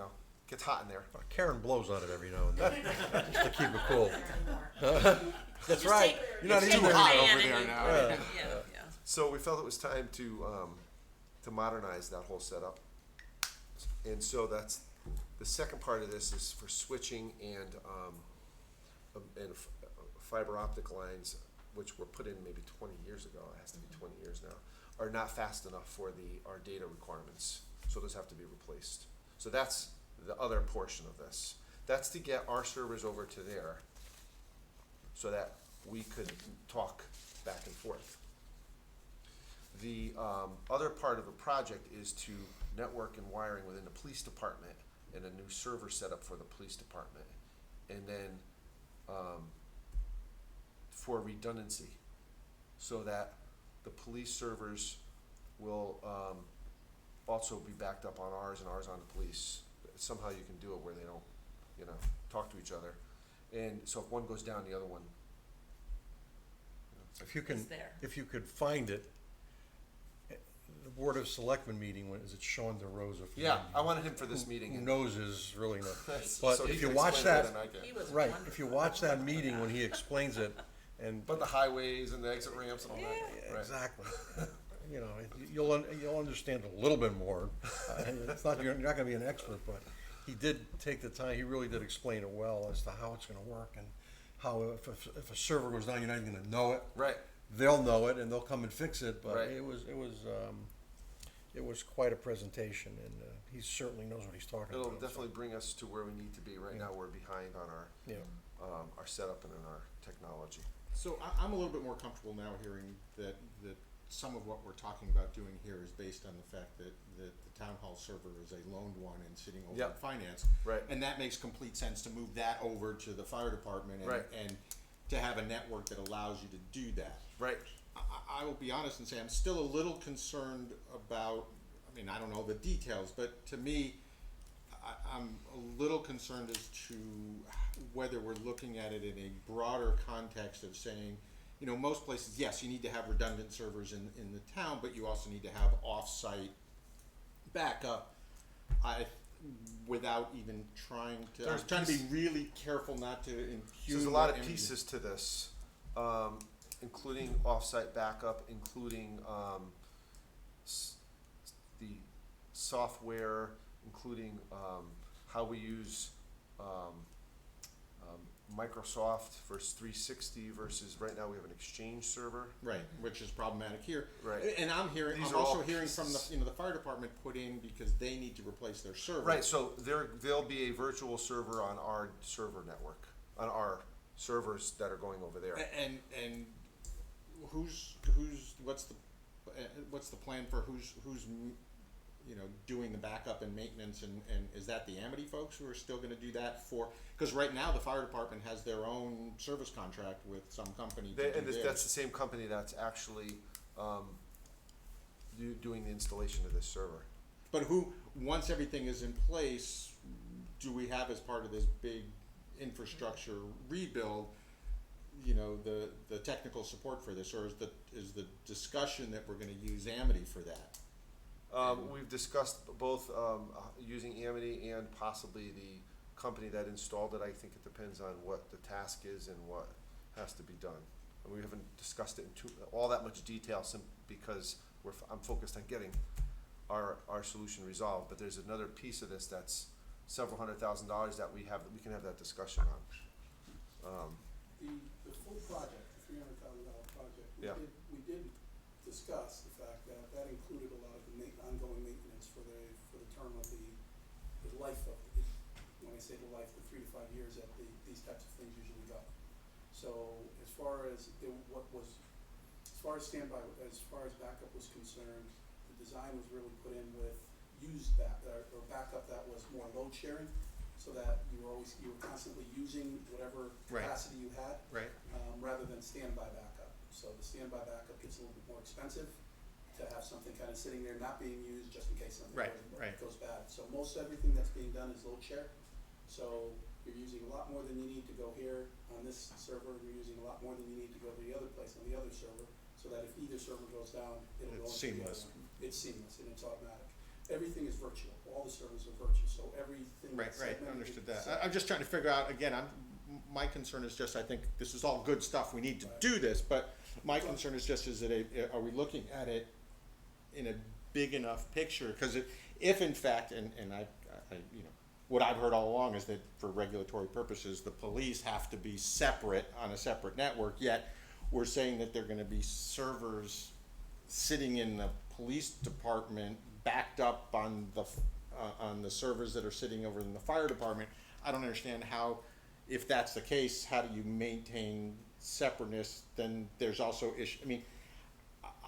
B: gets hot in there.
A: Karen blows on it every now and then, just to keep it cool. That's
D: Just
A: right.
D: take-
A: You're not
D: you
A: even
D: take
A: there.
D: the fan
C: over
D: and
C: there
D: you-
C: now.
A: Yeah.
D: Yeah.
B: So we felt it was time to modernize that whole setup. And so that's, the second part of this is for switching and fiber optic lines, which were put in maybe 20 years ago, it has to be 20 years now, are not fast enough for our data requirements. So those have to be replaced. So that's the other portion of this. That's to get our servers over to there, so that we could talk back and forth. The other part of the project is to network and wiring within the police department, and a new server setup for the police department. And then for redundancy, so that the police servers will also be backed up on ours and ours on the police. Somehow you can do it where they don't, talk to each other. And so if one goes down, the other one.
A: If you can,
D: Is there.
A: if you could find it, the Board of Selectmen meeting, when is it showing the rows of?
B: Yeah, I wanted him for this meeting.
A: Who
B: and-
A: knows is really not,
B: So
A: but
B: he
A: if you
B: can
A: watch
B: explain it
A: that,
B: better than I can.
D: He was
A: right,
D: wonderful.
A: if you watch that meeting when he explains it, and.
B: But the highways and the exit ramps and all that.
A: Yeah,
B: Right.
A: exactly. You know, you'll understand a little bit more. It's not, you're not gonna be an expert, but he did take the time, he really did explain it well as to how it's gonna work and how if a server goes down, you're not even gonna know it.
B: Right.
A: They'll know it and they'll come and fix it, but
B: Right.
A: it was quite a presentation, and he certainly knows what he's talking about.
B: It'll
A: so,
B: definitely bring us to where we need to be. Right
A: Yeah.
B: now, we're behind on
A: Yeah,
B: our setup and in our technology.
C: So I'm a little bit more comfortable now hearing that some of what we're talking about doing here is based on the fact that the town hall server is a loaned one and sitting over in
B: Yep.
C: finance.
B: Right.
C: And that makes complete sense to move that over to the fire department
B: Right.
C: and to have a network that allows you to do that.
B: Right.
C: I will be honest and say I'm still a little concerned about, I mean, I don't know the details, but to me, I'm a little concerned as to whether we're looking at it in a broader context of saying, you know, most places, yes, you need to have redundant servers in the town, but you also need to have off-site backup. Without even trying to, I'm trying to be really careful not to impugn.
B: There's a lot of
C: what-
B: pieces to this, including offsite backup, including the software, including how we use Microsoft versus 360 versus right now we have an Exchange server.
C: Right, which is problematic here.
B: Right.
C: And I'm hearing,
B: These
C: I'm
B: are
C: also
B: all
C: hearing from the,
B: pieces.
C: you know, the fire department put in because they need to replace their server.
B: Right, so there'll be a virtual server on our server network, on our servers that are going over there.
C: And what's the plan for who's you know, doing the backup and maintenance and is that the Amity folks who are still gonna do that for, cause right now the fire department has their own service contract with some company to do
B: And
C: theirs.
B: that's the same company that's actually doing the installation of this server.
C: But once everything is in place, do we have as part of this big infrastructure rebuild, you know, the technical support for this, or is the discussion that we're gonna use Amity for that?
B: We've discussed both using Amity and possibly the company that installed it. I think it depends on what the task is and what has to be done. And we haven't discussed it in all that much detail because I'm focused on getting our solution resolved. But there's another piece of this that's several $100,000 that we can have that discussion on.
F: The full project, the $300,000 project,
B: Yeah.
F: we did discuss the fact that that included a lot of the ongoing maintenance for the term of the life of the, when I say the life, the 3 to 5 years that these types of things usually go. So as far as standby, as far as backup was concerned, the design was really put in with or backup that was more load sharing, so that you were constantly using whatever
C: Right.
F: capacity you had.
C: Right.
F: Rather than standby backup. So the standby backup gets a little bit more expensive to have something kind of sitting there not being used just in case something
C: Right, right.
F: goes bad. So most everything that's being done is load share. So you're using a lot more than you need to go here on this server, and you're using a lot more than you need to go to the other place on the other server, so that if either server goes down, it'll go
C: It's
F: into the other
C: seamless.
F: one. It's seamless and it's automatic. Everything is virtual. All the servers are virtual, so everything
C: Right,
F: that's
C: right,
F: segmented
C: understood
F: is
C: that.
F: set.
C: I'm just trying to figure out, again, my concern is just, I think this is all good stuff, we need to
F: Right.
C: do this, but my concern is just, are we looking at it in a big enough picture? Cause if in fact, and I, you know, what I've heard all along is that for regulatory purposes, the police have to be separate on a separate network, yet we're saying that they're gonna be servers sitting in the police department backed up on the servers that are sitting over in the fire department. I don't understand how, if that's the case, how do you maintain separateness? Then there's also issue, I mean,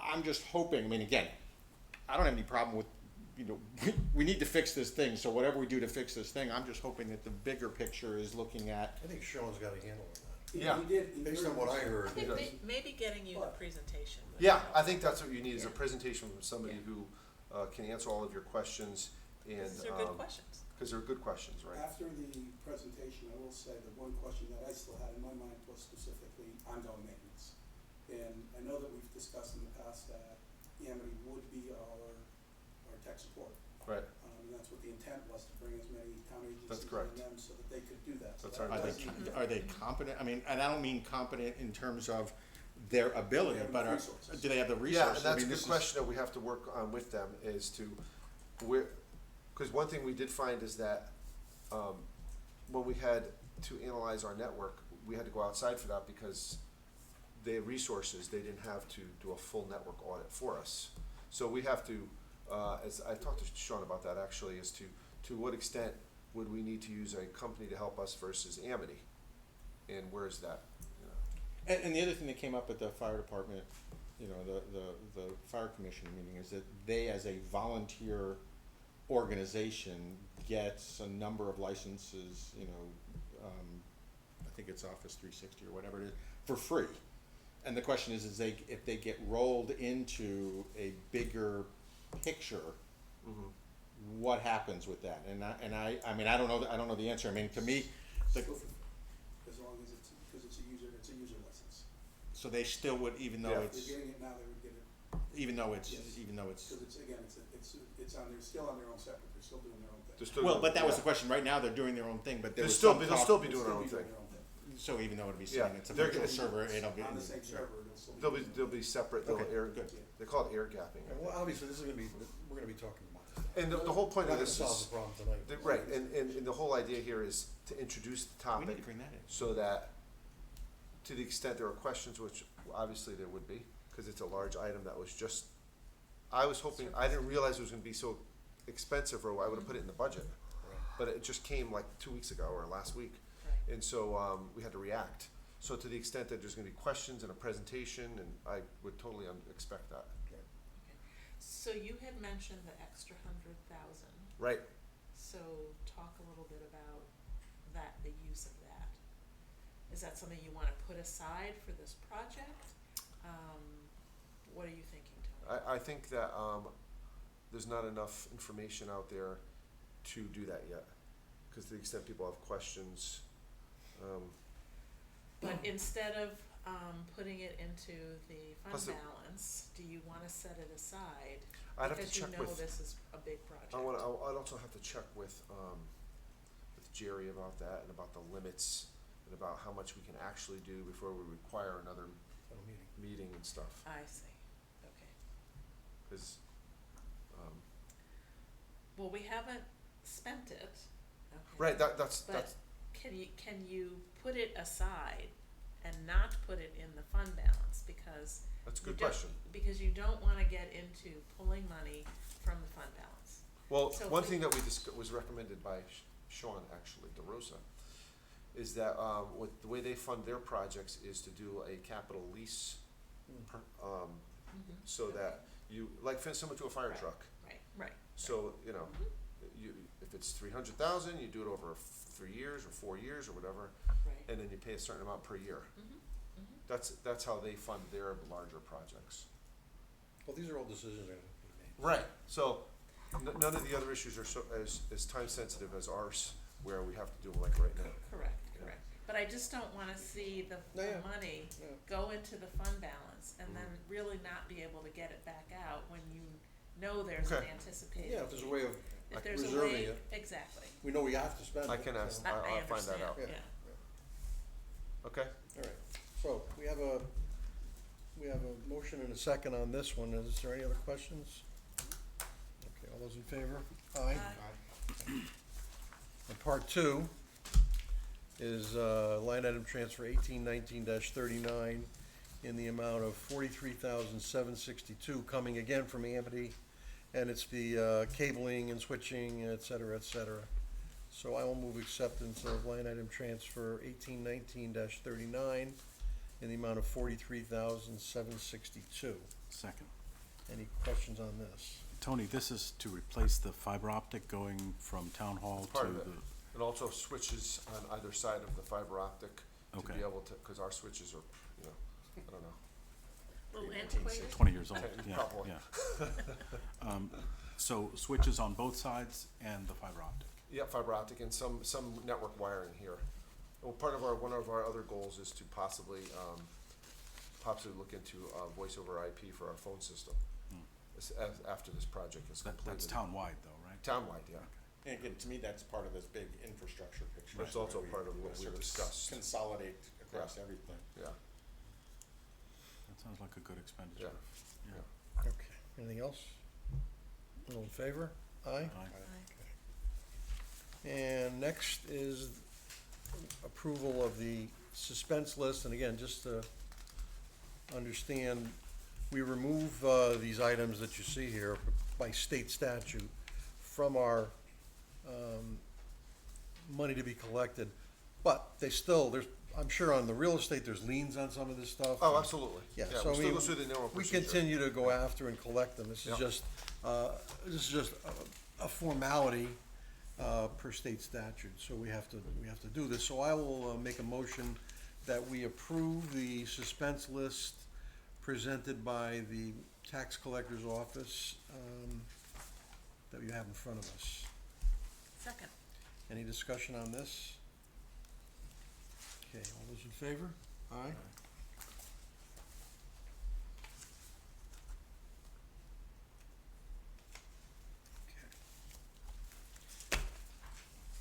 C: I'm just hoping, I mean, again, I don't have any problem with, you know, we need to fix this thing, so whatever we do to fix this thing, I'm just hoping that the bigger picture is looking at,
A: I think Sean's got a handle on that.
B: Yeah.
F: He did.
A: Based on what I heard.
D: I think
B: does.
D: maybe getting you the presentation. would
B: Yeah,
D: help.
B: I think that's what you need is a
D: Yeah.
B: presentation from somebody
D: Yeah.
B: who can answer all of your questions and.
D: These are good questions.
B: Cause they're good questions, right?
F: After the presentation, I will say that one question that I still had in my mind was specifically ongoing maintenance. And I know that we've discussed in the past that Amity would be our tech support.
B: Right,
F: And that's what the intent was, to bring as many town
B: That's
F: agencies
B: correct.
F: and them so that they could do that. So
B: That's
F: that
B: our
C: Are they,
F: does-
C: are they competent? I mean, and I don't mean competent in terms of their ability,
F: have
C: but
F: enough resources.
C: do they have the
B: yeah,
C: resources?
B: and
C: I
B: that's a
C: mean,
B: good
C: this is-
B: question that we have to work on with them, is to, cause one thing we did find is that, when we had to analyze our network, we had to go outside for that because they had resources, they didn't have to do a full network audit for us. So we have to, as I talked to Sean about that actually, as to what extent would we need to use a company to help us versus Amity? And where is that, you know?
C: And the other thing that came up at the fire department, you know, the fire commission meeting, is that they, as a volunteer organization, gets a number of licenses, you know, I think it's Office 360 or whatever it is, for free. And the question is if they get rolled into a bigger picture, what happens with that? And I mean, I don't know the answer. I mean, to me, the,
F: Still for free, as long as because it's a user license.
C: so they still would, even though
B: Yeah.
F: If
C: it's,
F: they're getting it now, they would get it,
C: even though it's,
F: Yes. because it's, again, it's on, they're still on their own separate, they're still doing their own thing.
B: They're still
C: well,
B: gonna-
C: but that was
B: yeah.
C: the question. Right now, they're doing their own thing, but there
B: They'll
C: was
B: still
C: some
B: be, they'll
C: talk-
B: still be
F: They'll
B: doing their
F: still
B: own
F: be
B: thing.
F: doing their own thing.
C: So even though it'll be
B: Yeah,
C: sitting, it's a
B: they're
C: virtual
B: getting-
C: server, it'll be.
F: On the same server, it'll still be.
B: They'll be separate, they'll
C: Okay,
B: air,
C: good.
B: they call it air gapping. I
A: Well,
B: think.
A: obviously, this is gonna be, we're gonna be talking about this.
B: And the whole point
A: We're
B: of
A: not
B: this
A: gonna solve
B: is,
A: the problem tonight.
B: right, and the whole idea here is to introduce the
C: We
B: topic.
C: need to bring that in.
B: So that, to the extent there are questions, which obviously there would be, cause it's a large item that was just, I was hoping, I didn't realize it was gonna be so expensive, or I would've put it in the budget. But it just came like 2 weeks ago or last week,
D: Right.
B: and so, we had to react. So to the extent that there's gonna be questions and a presentation, and I would totally expect that.
D: Okay. So you had mentioned the extra 100,000.
B: Right,
D: So talk a little bit about that, the use of that. Is that something you wanna put aside for this project? What are you thinking, Tony?
B: I think that, there's not enough information out there to do that yet. Cause to the extent people have questions,
D: But instead of, putting it into the
B: Plus
D: fund
B: it-
D: balance, do you wanna set it aside?
B: I'd have to
D: Because you
B: check
D: know
B: with,
D: this is a big project.
B: I'd also have to check with Jerry about that and about the limits and about how much we can actually do before we require another
A: Town meeting.
B: meeting and stuff.
D: I see, okay.
B: Cause,
D: Well, we haven't spent it, okay.
B: right, that's,
D: But can you put it aside and not put it in the fund balance, because
B: that's a
D: you
B: good
D: don't-
B: question.
D: because you don't wanna get into pulling money from the fund balance.
B: Well,
D: So
B: one
D: we-
B: thing that was recommended by Sean, actually, DeRosa, is that, with the way they fund their projects is to do a capital lease, so that you, like, similar to a fire
D: Right.
B: truck.
D: Right.
B: So, you know, if it's 300,000, you do it over 3 years or 4 years or whatever,
D: Right.
B: and then you pay a certain amount per year. That's how they fund their larger projects.
A: Well, these are all decisions that have to be made.
B: Right. So, none of the other issues are so, as time sensitive as ours, where we have to do them like right now.
D: Correct.
B: Yeah.
D: But I just don't wanna see the
A: Yeah.
D: money
A: Yeah.
D: go into the fund balance and then really not be able to get it back out when you know there's an
B: Okay.
D: anticipated.
A: Yeah, if there's a way of
D: If there's a
A: reserving
D: way,
A: it,
D: exactly.
A: we know we have to spend it.
B: I can ask,
A: so-
B: I'll find that out.
D: understand,
A: Yeah.
D: yeah.
B: Okay.
A: All right, so we have a motion and a second on this one. Is there any other questions? Okay, all those in favor? Aye. And part two is, line item transfer 1819-39 in the amount of 43,762, coming again from Amity. And it's the, cabling and switching, et cetera, et cetera. So I will move acceptance of line item transfer 1819-39 in the amount of 43,762.
G: Second.
A: Any questions on this?
G: Tony, this is to replace the fiber optic going from town hall to
B: Part of it.
G: the,
B: And also switches on either side of the fiber optic to
G: Okay.
B: be able to, cause our switches are, you know, I don't know.
D: Little antiquated.
G: 20 years old,
B: Okay,
G: yeah,
B: probably.
G: yeah. So switches on both sides and the fiber optic.
B: Yeah, fiber optic and some network wiring here. Well, one of our other goals is to possibly look into voice over IP for our phone system. After this project is completed.
G: That's townwide though, right?
B: Townwide, yeah.
C: And again, to me, that's part of this big infrastructure picture.
B: That's also part of what we
C: sort of
B: discussed.
C: Consolidate across
B: Yeah.
C: everything.
B: Yeah,
G: That sounds like a good expenditure.
B: yeah.
G: Yeah.
A: Okay, anything else? All in favor? Aye?
G: Aye.
A: And next is approval of the suspense list, and again, just to understand, we remove, these items that you see here by state statute from our, money to be collected, but they still, I'm sure on the real estate, there's liens on some of this stuff.
B: Oh, absolutely.
A: Yeah,
B: we
A: so I
B: still
A: mean,
B: go through the normal
A: we
B: procedure.
A: continue to go after and collect them. This is
B: Yep.
A: just a formality, per state statute, so we have to do this. So I will, make a motion that we approve the suspense list presented by the tax collector's office, that you have in front of us.
D: Second.
A: Any discussion on this? Okay, all those in favor? Aye? Okay.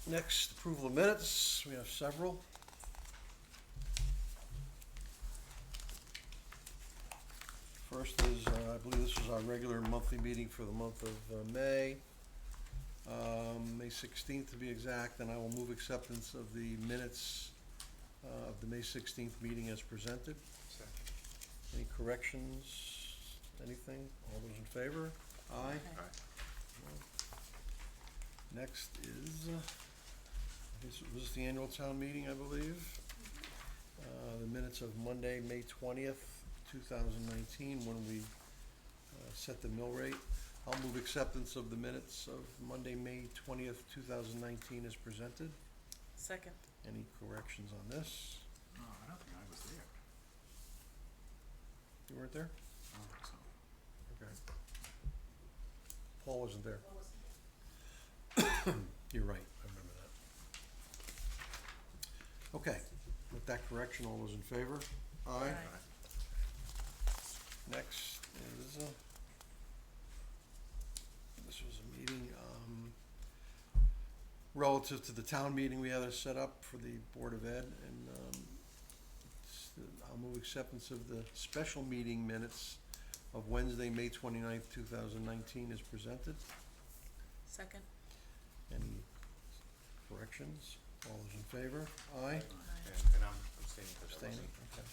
A: Next, approval of minutes. We have several. First is, I believe this is our regular monthly meeting for the month of May. May 16th to be exact, and I will move acceptance of the minutes of the May 16th meeting as presented.
E: Second.
A: Any corrections, anything? All those in favor? Aye. Next is, this was the annual town meeting, I believe. The minutes of Monday, May 20th, 2019, when we set the mill rate. I'll move acceptance of the minutes of Monday, May 20th, 2019 as presented.
D: Second.
A: Any corrections on this?
G: No, I don't think I was there.
A: You weren't there?
G: I don't think so.
A: Okay. Paul wasn't there. You're right, I remember that. Okay, with that correction, all those in favor? Aye. Next is, this was a meeting, relative to the town meeting we had to set up for the Board of Ed, and, I'll move acceptance of the special meeting minutes of Wednesday, May 29th, 2019 as presented.
D: Second.
A: Any corrections? All those in favor? Aye.
E: And I'm abstaining because I
A: Abstaining,
E: wasn't
A: okay.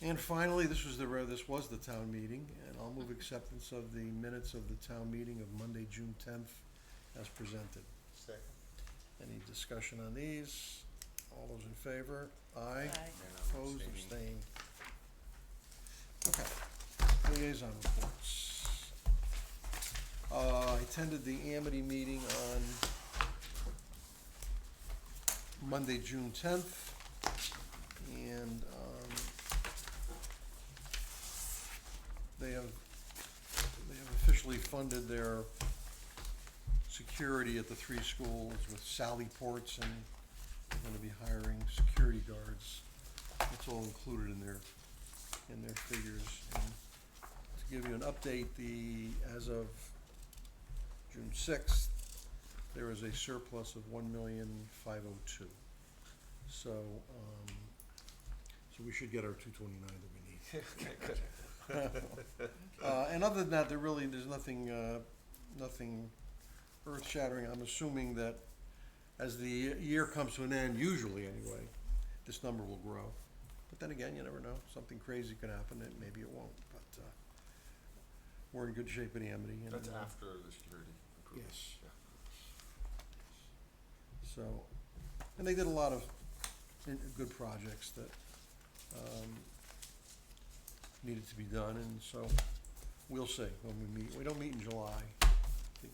E: there.
A: And finally, this was the town meeting, and I'll move acceptance of the minutes of the town meeting of Monday, June 10th as presented.
E: Second.
A: Any discussion on these? All those in favor? Aye.
D: Aye.
E: And I'm
A: Opposed,
E: abstaining.
A: abstained. Okay. Liaison reports. I attended the Amity meeting on Monday, June 10th, and they have officially funded their security at the three schools with Sally Ports, and they're gonna be hiring security guards. It's all included in their figures. And to give you an update, as of June 6th, there is a surplus of 1,502,000. So we should get our 229 that we need.
B: Okay, good.
A: And other than that, there's nothing earth-shattering. I'm assuming that as the year comes to an end, usually anyway, this number will grow. But then again, you never know. Something crazy could happen, and maybe it won't. But we're in good shape at Amity. And,
B: That's after the security improvements.
A: Yes.
B: Yeah.
A: So, and they did a lot of good projects that needed to be done, and so we'll see when we meet. We don't meet in July. The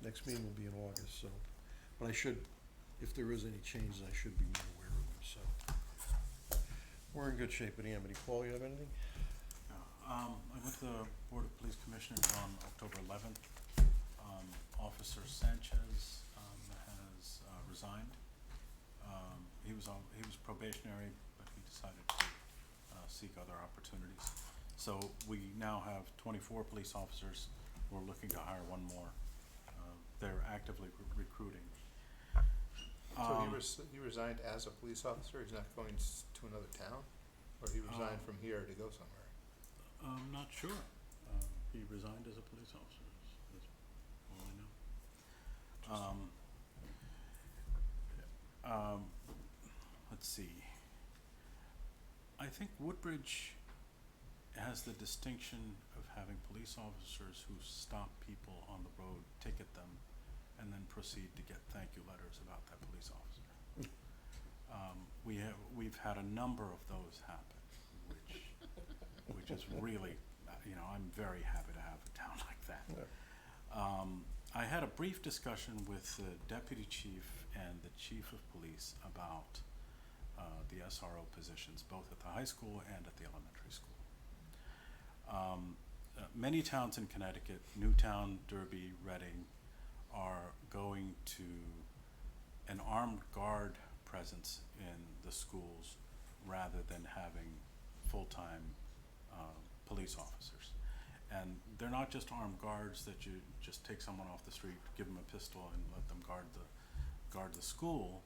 A: next meeting will be in August, so, but I should, if there is any changes, I should be made aware of them, so. We're in good shape at Amity. Paul, you have anything?
G: I went to the Board of Police Commissioners on October 11th. Officer Sanchez has resigned. He was probationary, but he decided to seek other opportunities. So we now have 24 police officers. We're looking to hire one more. They're actively recruiting.
E: So he resigned as a police officer, he's not going to another town? Or he resigned from here to go somewhere?
G: I'm not sure. He resigned as a police officer, is all I know. Let's see. I think Woodbridge has the distinction of having police officers who stop people on the road, ticket them, and then proceed to get thank you letters about that police officer. We've had a number of those happen, which is really, I'm very happy to have a town like that. I had a brief discussion with the deputy chief and the chief of police about the SRO positions, both at the high school and at the elementary school. Many towns in Connecticut, Newtown, Derby, Reading, are going to an armed guard presence in the schools rather than having full-time police officers. And they're not just armed guards that you just take someone off the street, give them a pistol and let them guard the school.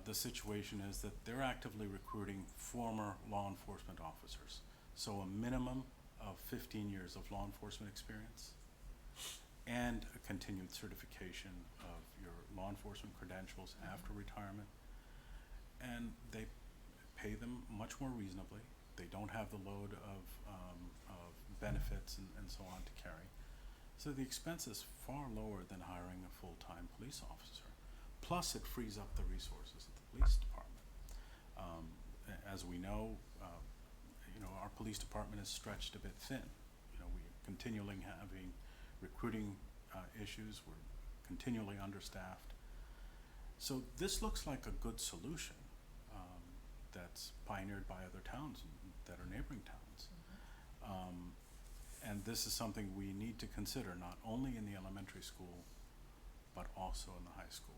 G: The situation is that they're actively recruiting former law enforcement officers. So a minimum of 15 years of law enforcement experience and a continued certification of your law enforcement credentials after retirement. And they pay them much more reasonably. They don't have the load of benefits and so on to carry. So the expense is far lower than hiring a full-time police officer. Plus it frees up the resources of the police department. As we know, our police department is stretched a bit thin. We're continually having recruiting issues. We're continually understaffed. So this looks like a good solution that's pioneered by other towns that are neighboring towns. And this is something we need to consider, not only in the elementary school, but also in the high school.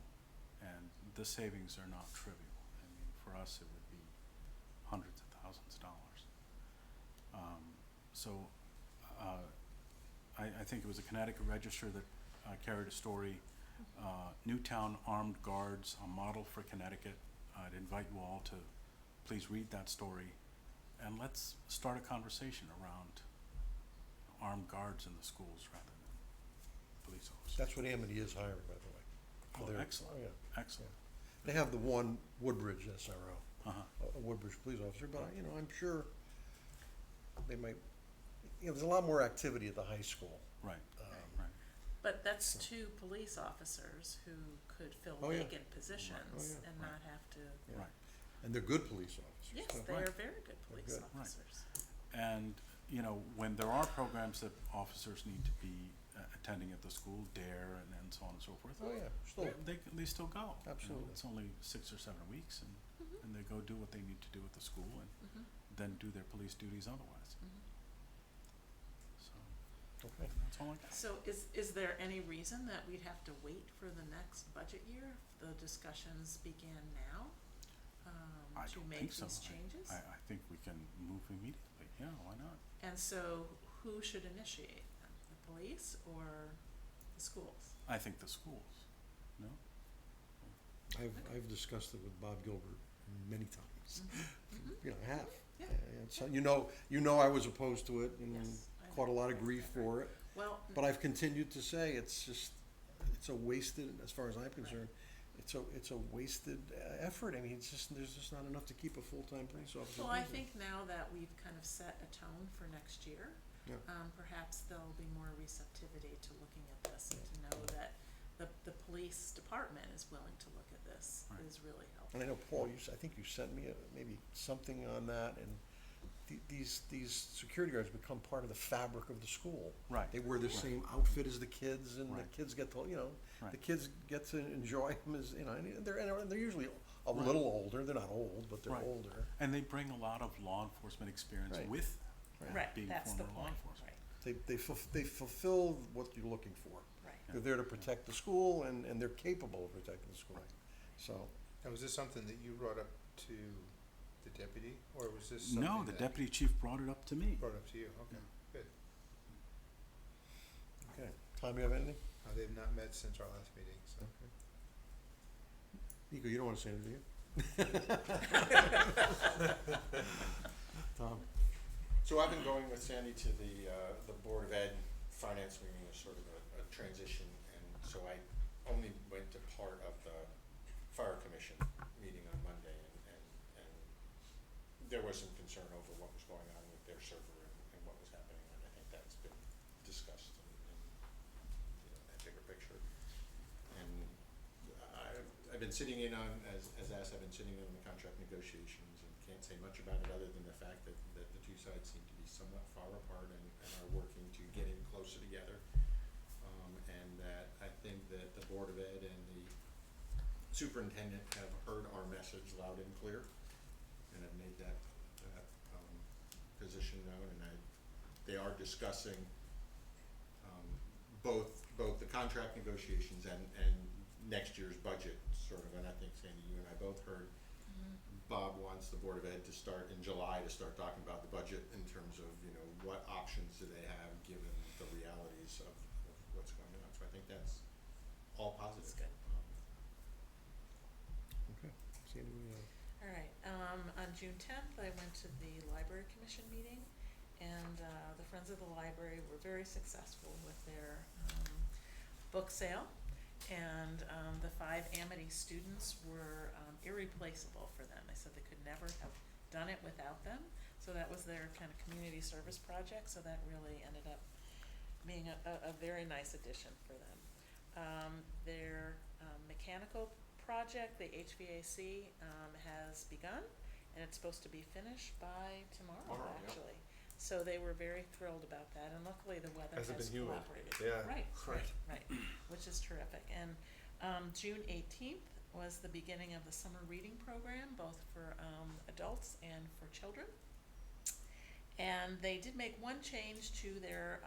G: And the savings are not trivial. I mean, for us, it would be hundreds of thousands of dollars. I think it was the Connecticut Register that carried a story, Newtown Armed Guards, a model for Connecticut. I'd invite you all to please read that story, and let's start a conversation around armed guards in the schools rather than police officers.
A: That's what Amity is hiring, by the way.
G: Oh,
A: They're-
G: excellent,
A: oh, yeah.
G: excellent.
A: They have the one Woodbridge SRO,
G: Uh-huh.
A: a Woodbridge police officer, but, I'm sure they might, there's a lot more activity at the high school.
G: Right,
A: Um,
G: right.
D: But that's two police officers who could fill
A: Oh, yeah.
D: vacant positions
A: Oh, yeah.
D: and not have to.
A: Yeah.
G: Right.
A: And they're good police officers.
D: Yes,
A: too.
D: they
G: Right.
D: are very good police
A: good.
G: Right.
D: officers.
G: And, when there are programs that officers need to be attending at the school, DARE and so on and so forth.
A: Oh, yeah, still,
G: They still go.
A: Absolutely.
G: It's only 6 or 7 weeks and they go do what they need to do at the school and then do their police duties otherwise. So,
A: okay.
G: that's all I got.
D: So is there any reason that we'd have to wait for the next budget year if the discussions began now?
G: I
D: To
G: don't
D: make
G: think so.
D: these changes?
G: I think we can move immediately. Yeah, why not?
D: And so who should initiate them, the police or the schools?
G: I think the schools, no?
A: I've discussed it with Bob Gilbert many times. I have.
D: Yeah.
A: And so, I was opposed to it and
D: Yes, I
A: caught a
D: know.
A: lot of grief for it.
D: Well,
A: But I've continued to say it's a wasted, as far as I'm concerned, it's a wasted effort. I mean, there's just not enough to keep a full-time police officer.
D: well, I
A: busy.
D: think now that we've kind of set a tone for next year,
A: Yeah.
D: perhaps there'll be more receptivity to looking at this and to know that the police department is willing to look at this
G: Right.
D: is really helpful.
A: And I know, Paul, I think you sent me maybe something on that, and these security guards become part of the fabric of the school.
G: Right.
A: They wear the
G: Right.
A: same outfit as the kids, and the
G: Right.
A: kids get to,
G: Right.
A: the kids get to enjoy them as, and they're usually a
G: Right.
A: little older. They're not old, but they're
G: Right.
A: older.
G: And they bring a lot of law enforcement experience
A: Right.
G: with
A: Right.
D: Right,
G: being
D: that's the
G: former law
D: point,
G: enforcement.
D: right,
A: They fulfill what you're looking for.
D: right.
A: They're there to protect the school, and they're capable of protecting the school. So,
E: Now, was this something that you brought up to the deputy, or was this something
G: No, the
E: that
G: deputy chief brought it up to me.
E: brought up to you? Okay, good.
A: okay. Tom, you have anything?
E: They've not met since our last meeting, so.
A: Nico, you don't want to say anything, do you? Tom?
C: So I've been going with Sandy to the Board of Ed finance meeting as sort of a transition, and so I only went to part of the fire commission meeting on Monday, and there was some concern over what was going on with their server and what was happening, and I think that's been discussed in that bigger picture. And I've been sitting in on, as asked, I've been sitting in on the contract negotiations, and can't say much about it other than the fact that the two sides seem to be somewhat far apart and are working to get in closer together. And that I think that the Board of Ed and the superintendent have heard our message loud and clear, and have made that position known, and they are discussing both the contract negotiations and next year's budget, sort of. And I think, Sandy, you and I both heard Bob wants the Board of Ed to start in July, to start talking about the budget in terms of, what options do they have given the realities of what's going on. So I think that's all positive.
D: That's good.
A: Okay. Sandy, what do you have?
D: All right, on June 10th, I went to the Library Commission meeting, and the Friends of the Library were very successful with their book sale, and the 5 Amity students were irreplaceable for them. They said they could never have done it without them, so that was their kind of community service project, so that really ended up being a very nice addition for them. Their mechanical project, the HVAC, has begun, and it's supposed to be finished by tomorrow,
C: Yeah.
D: actually. So they were very thrilled about that, and luckily the weather has
B: Hasn't been humid.
D: cooperated.
B: Yeah.
D: Right, which is terrific. And June 18th was the beginning of the summer reading program, both for adults and for children. And they did make one change to their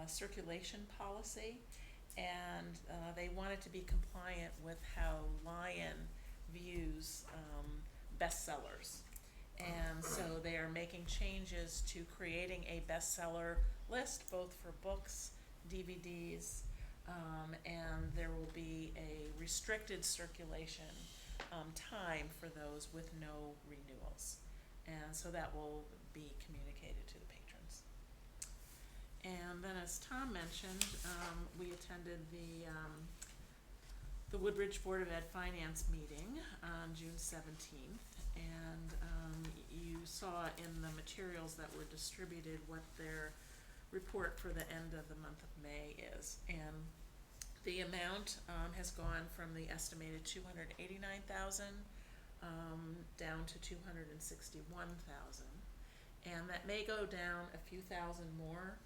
D: circulation policy, and they wanted to be compliant with how Lion views bestsellers. And so they are making changes to creating a bestseller list, both for books, DVDs, and there will be a restricted circulation time for those with no renewals. And so that will be communicated to the patrons. And then, as Tom mentioned, we attended the Woodbridge Board of Ed Finance meeting on June 17th. And you saw in the materials that were distributed what their report for the end of the month of May is. And the amount has gone from the estimated $289,000 down to $261,000. And that may go down a few thousand more,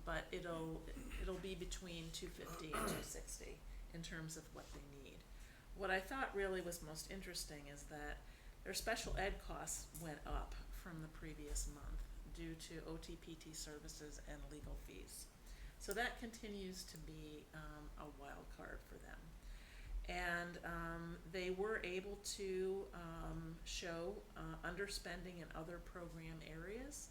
D: but it'll be between $250 and $260 in terms of what they need. What I thought really was most interesting is that their special ed costs went up from the previous month due to OTPT services and legal fees. So that continues to be a wild card for them. And they were able to show underspending in other program areas,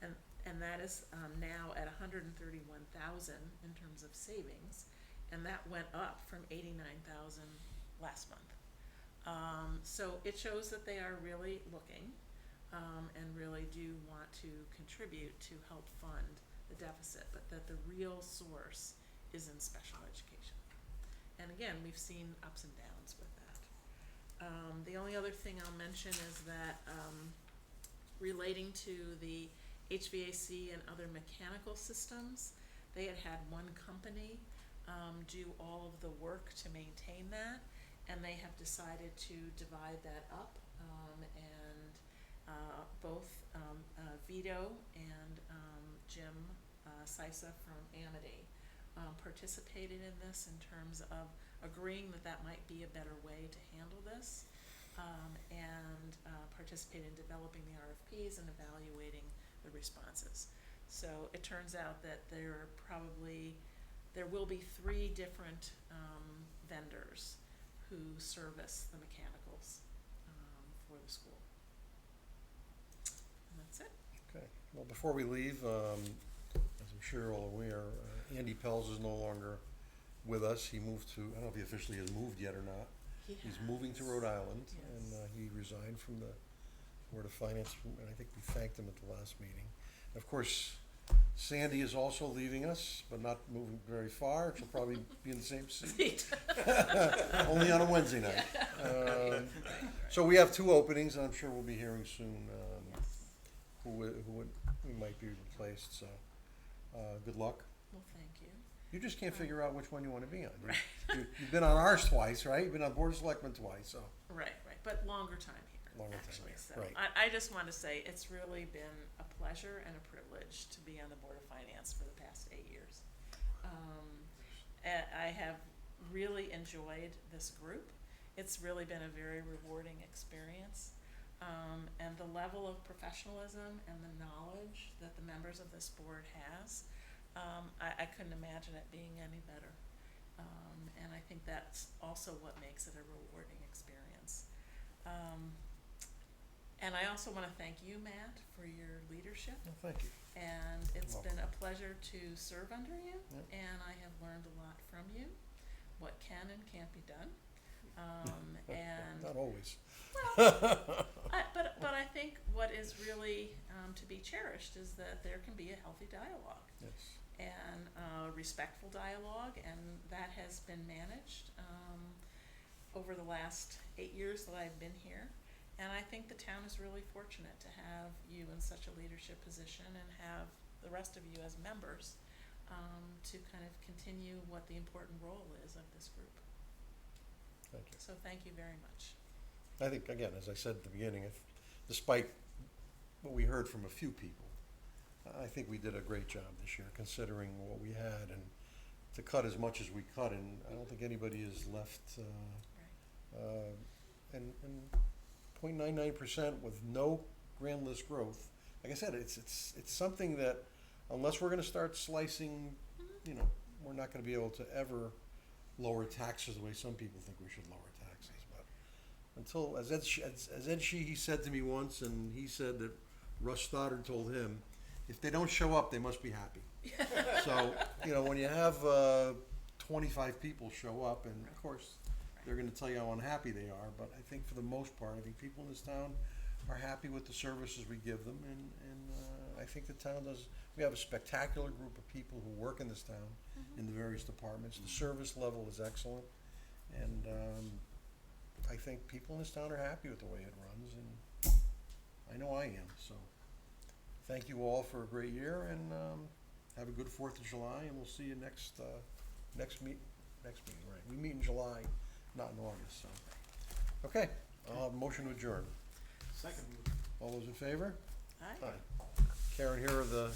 D: and that is now at $131,000 in terms of savings, and that went up from $89,000 last month. So it shows that they are really looking and really do want to contribute to help fund the deficit, but that the real source is in special education. And again, we've seen ups and downs with that. The only other thing I'll mention is that relating to the HVAC and other mechanical systems, they had one company do all of the work to maintain that, and they have decided to divide that up, and both Vito and Jim Sisa from Amity participated in this in terms of agreeing that that might be a better way to handle this, and participate in developing the RFPs and evaluating the responses. So it turns out that there are probably there will be 3 different, vendors who service the mechanicals, for the school. And that's it.
A: Okay, well, before we leave, as I'm sure you're all aware, Andy Pels is no longer with us. He moved to, I don't know if he officially has moved yet or not. He's moving to Rhode Island, and
D: Yes.
A: he resigned from the Board of Finance, and I think we thanked him at the last meeting. Of course, Sandy is also leaving us, but not moving very far. She'll probably be in the same seat, only on a Wednesday night. So we have 2 openings, and I'm sure we'll be hearing soon who might be replaced, so good luck.
D: Well, thank you.
A: You just can't figure out which one you want to be on. You've been on ours twice, right? You've been on Board of Selectmen twice, so.
D: Right, but longer time here,
A: Longer time
D: actually,
A: here,
D: so.
A: right.
D: I just want to say, it's really been a pleasure and a privilege to be on the Board of Finance for the past 8 years. I have really enjoyed this group. It's really been a very rewarding experience. And the level of professionalism and the knowledge that the members of this board has, I couldn't imagine it being any better. And I think that's also what makes it a rewarding experience. And I also want to thank you, Matt, for your leadership.
A: Well, thank you.
D: And it's
A: Welcome.
D: been a pleasure to serve under you,
A: Yep.
D: and I have learned a lot from you, what can and can't be done. And
A: Not always.
D: but I think what is really to be cherished is that there can be a healthy dialogue
A: Yes.
D: and respectful dialogue, and that has been managed over the last 8 years that I've been here. And I think the town is really fortunate to have you in such a leadership position and have the rest of you as members to kind of continue what the important role is of this group.
A: Thank you.
D: So thank you very much.
A: I think, again, as I said at the beginning, despite what we heard from a few people, I think we did a great job this year, considering what we had, and to cut as much as we cut, and I don't think anybody is left,
D: Right.
A: and 0.99% with no grand list growth. Like I said, it's something that, unless we're gonna start slicing, we're not gonna be able to ever lower taxes the way some people think we should lower taxes, but until, as Ed Sheehy said to me once, and he said that Russ Stoddard told him, if they don't show up, they must be happy. So, when you have 25 people show up, and of course, they're gonna tell you how unhappy they are, but I think for the most part, I think people in this town are happy with the services we give them, and I think the town we have a spectacular group of people who work in this town in the various departments. The service level is excellent, and I think people in this town are happy with the way it runs, and I know I am, so. Thank you all for a great year, and have a good 4th of July, and we'll see you next meeting, right? We meet in July, not in August, so. Okay, I'll have a motion to adjourn.
C: Second.
A: All those in favor?
D: Aye.
A: Karen, here are the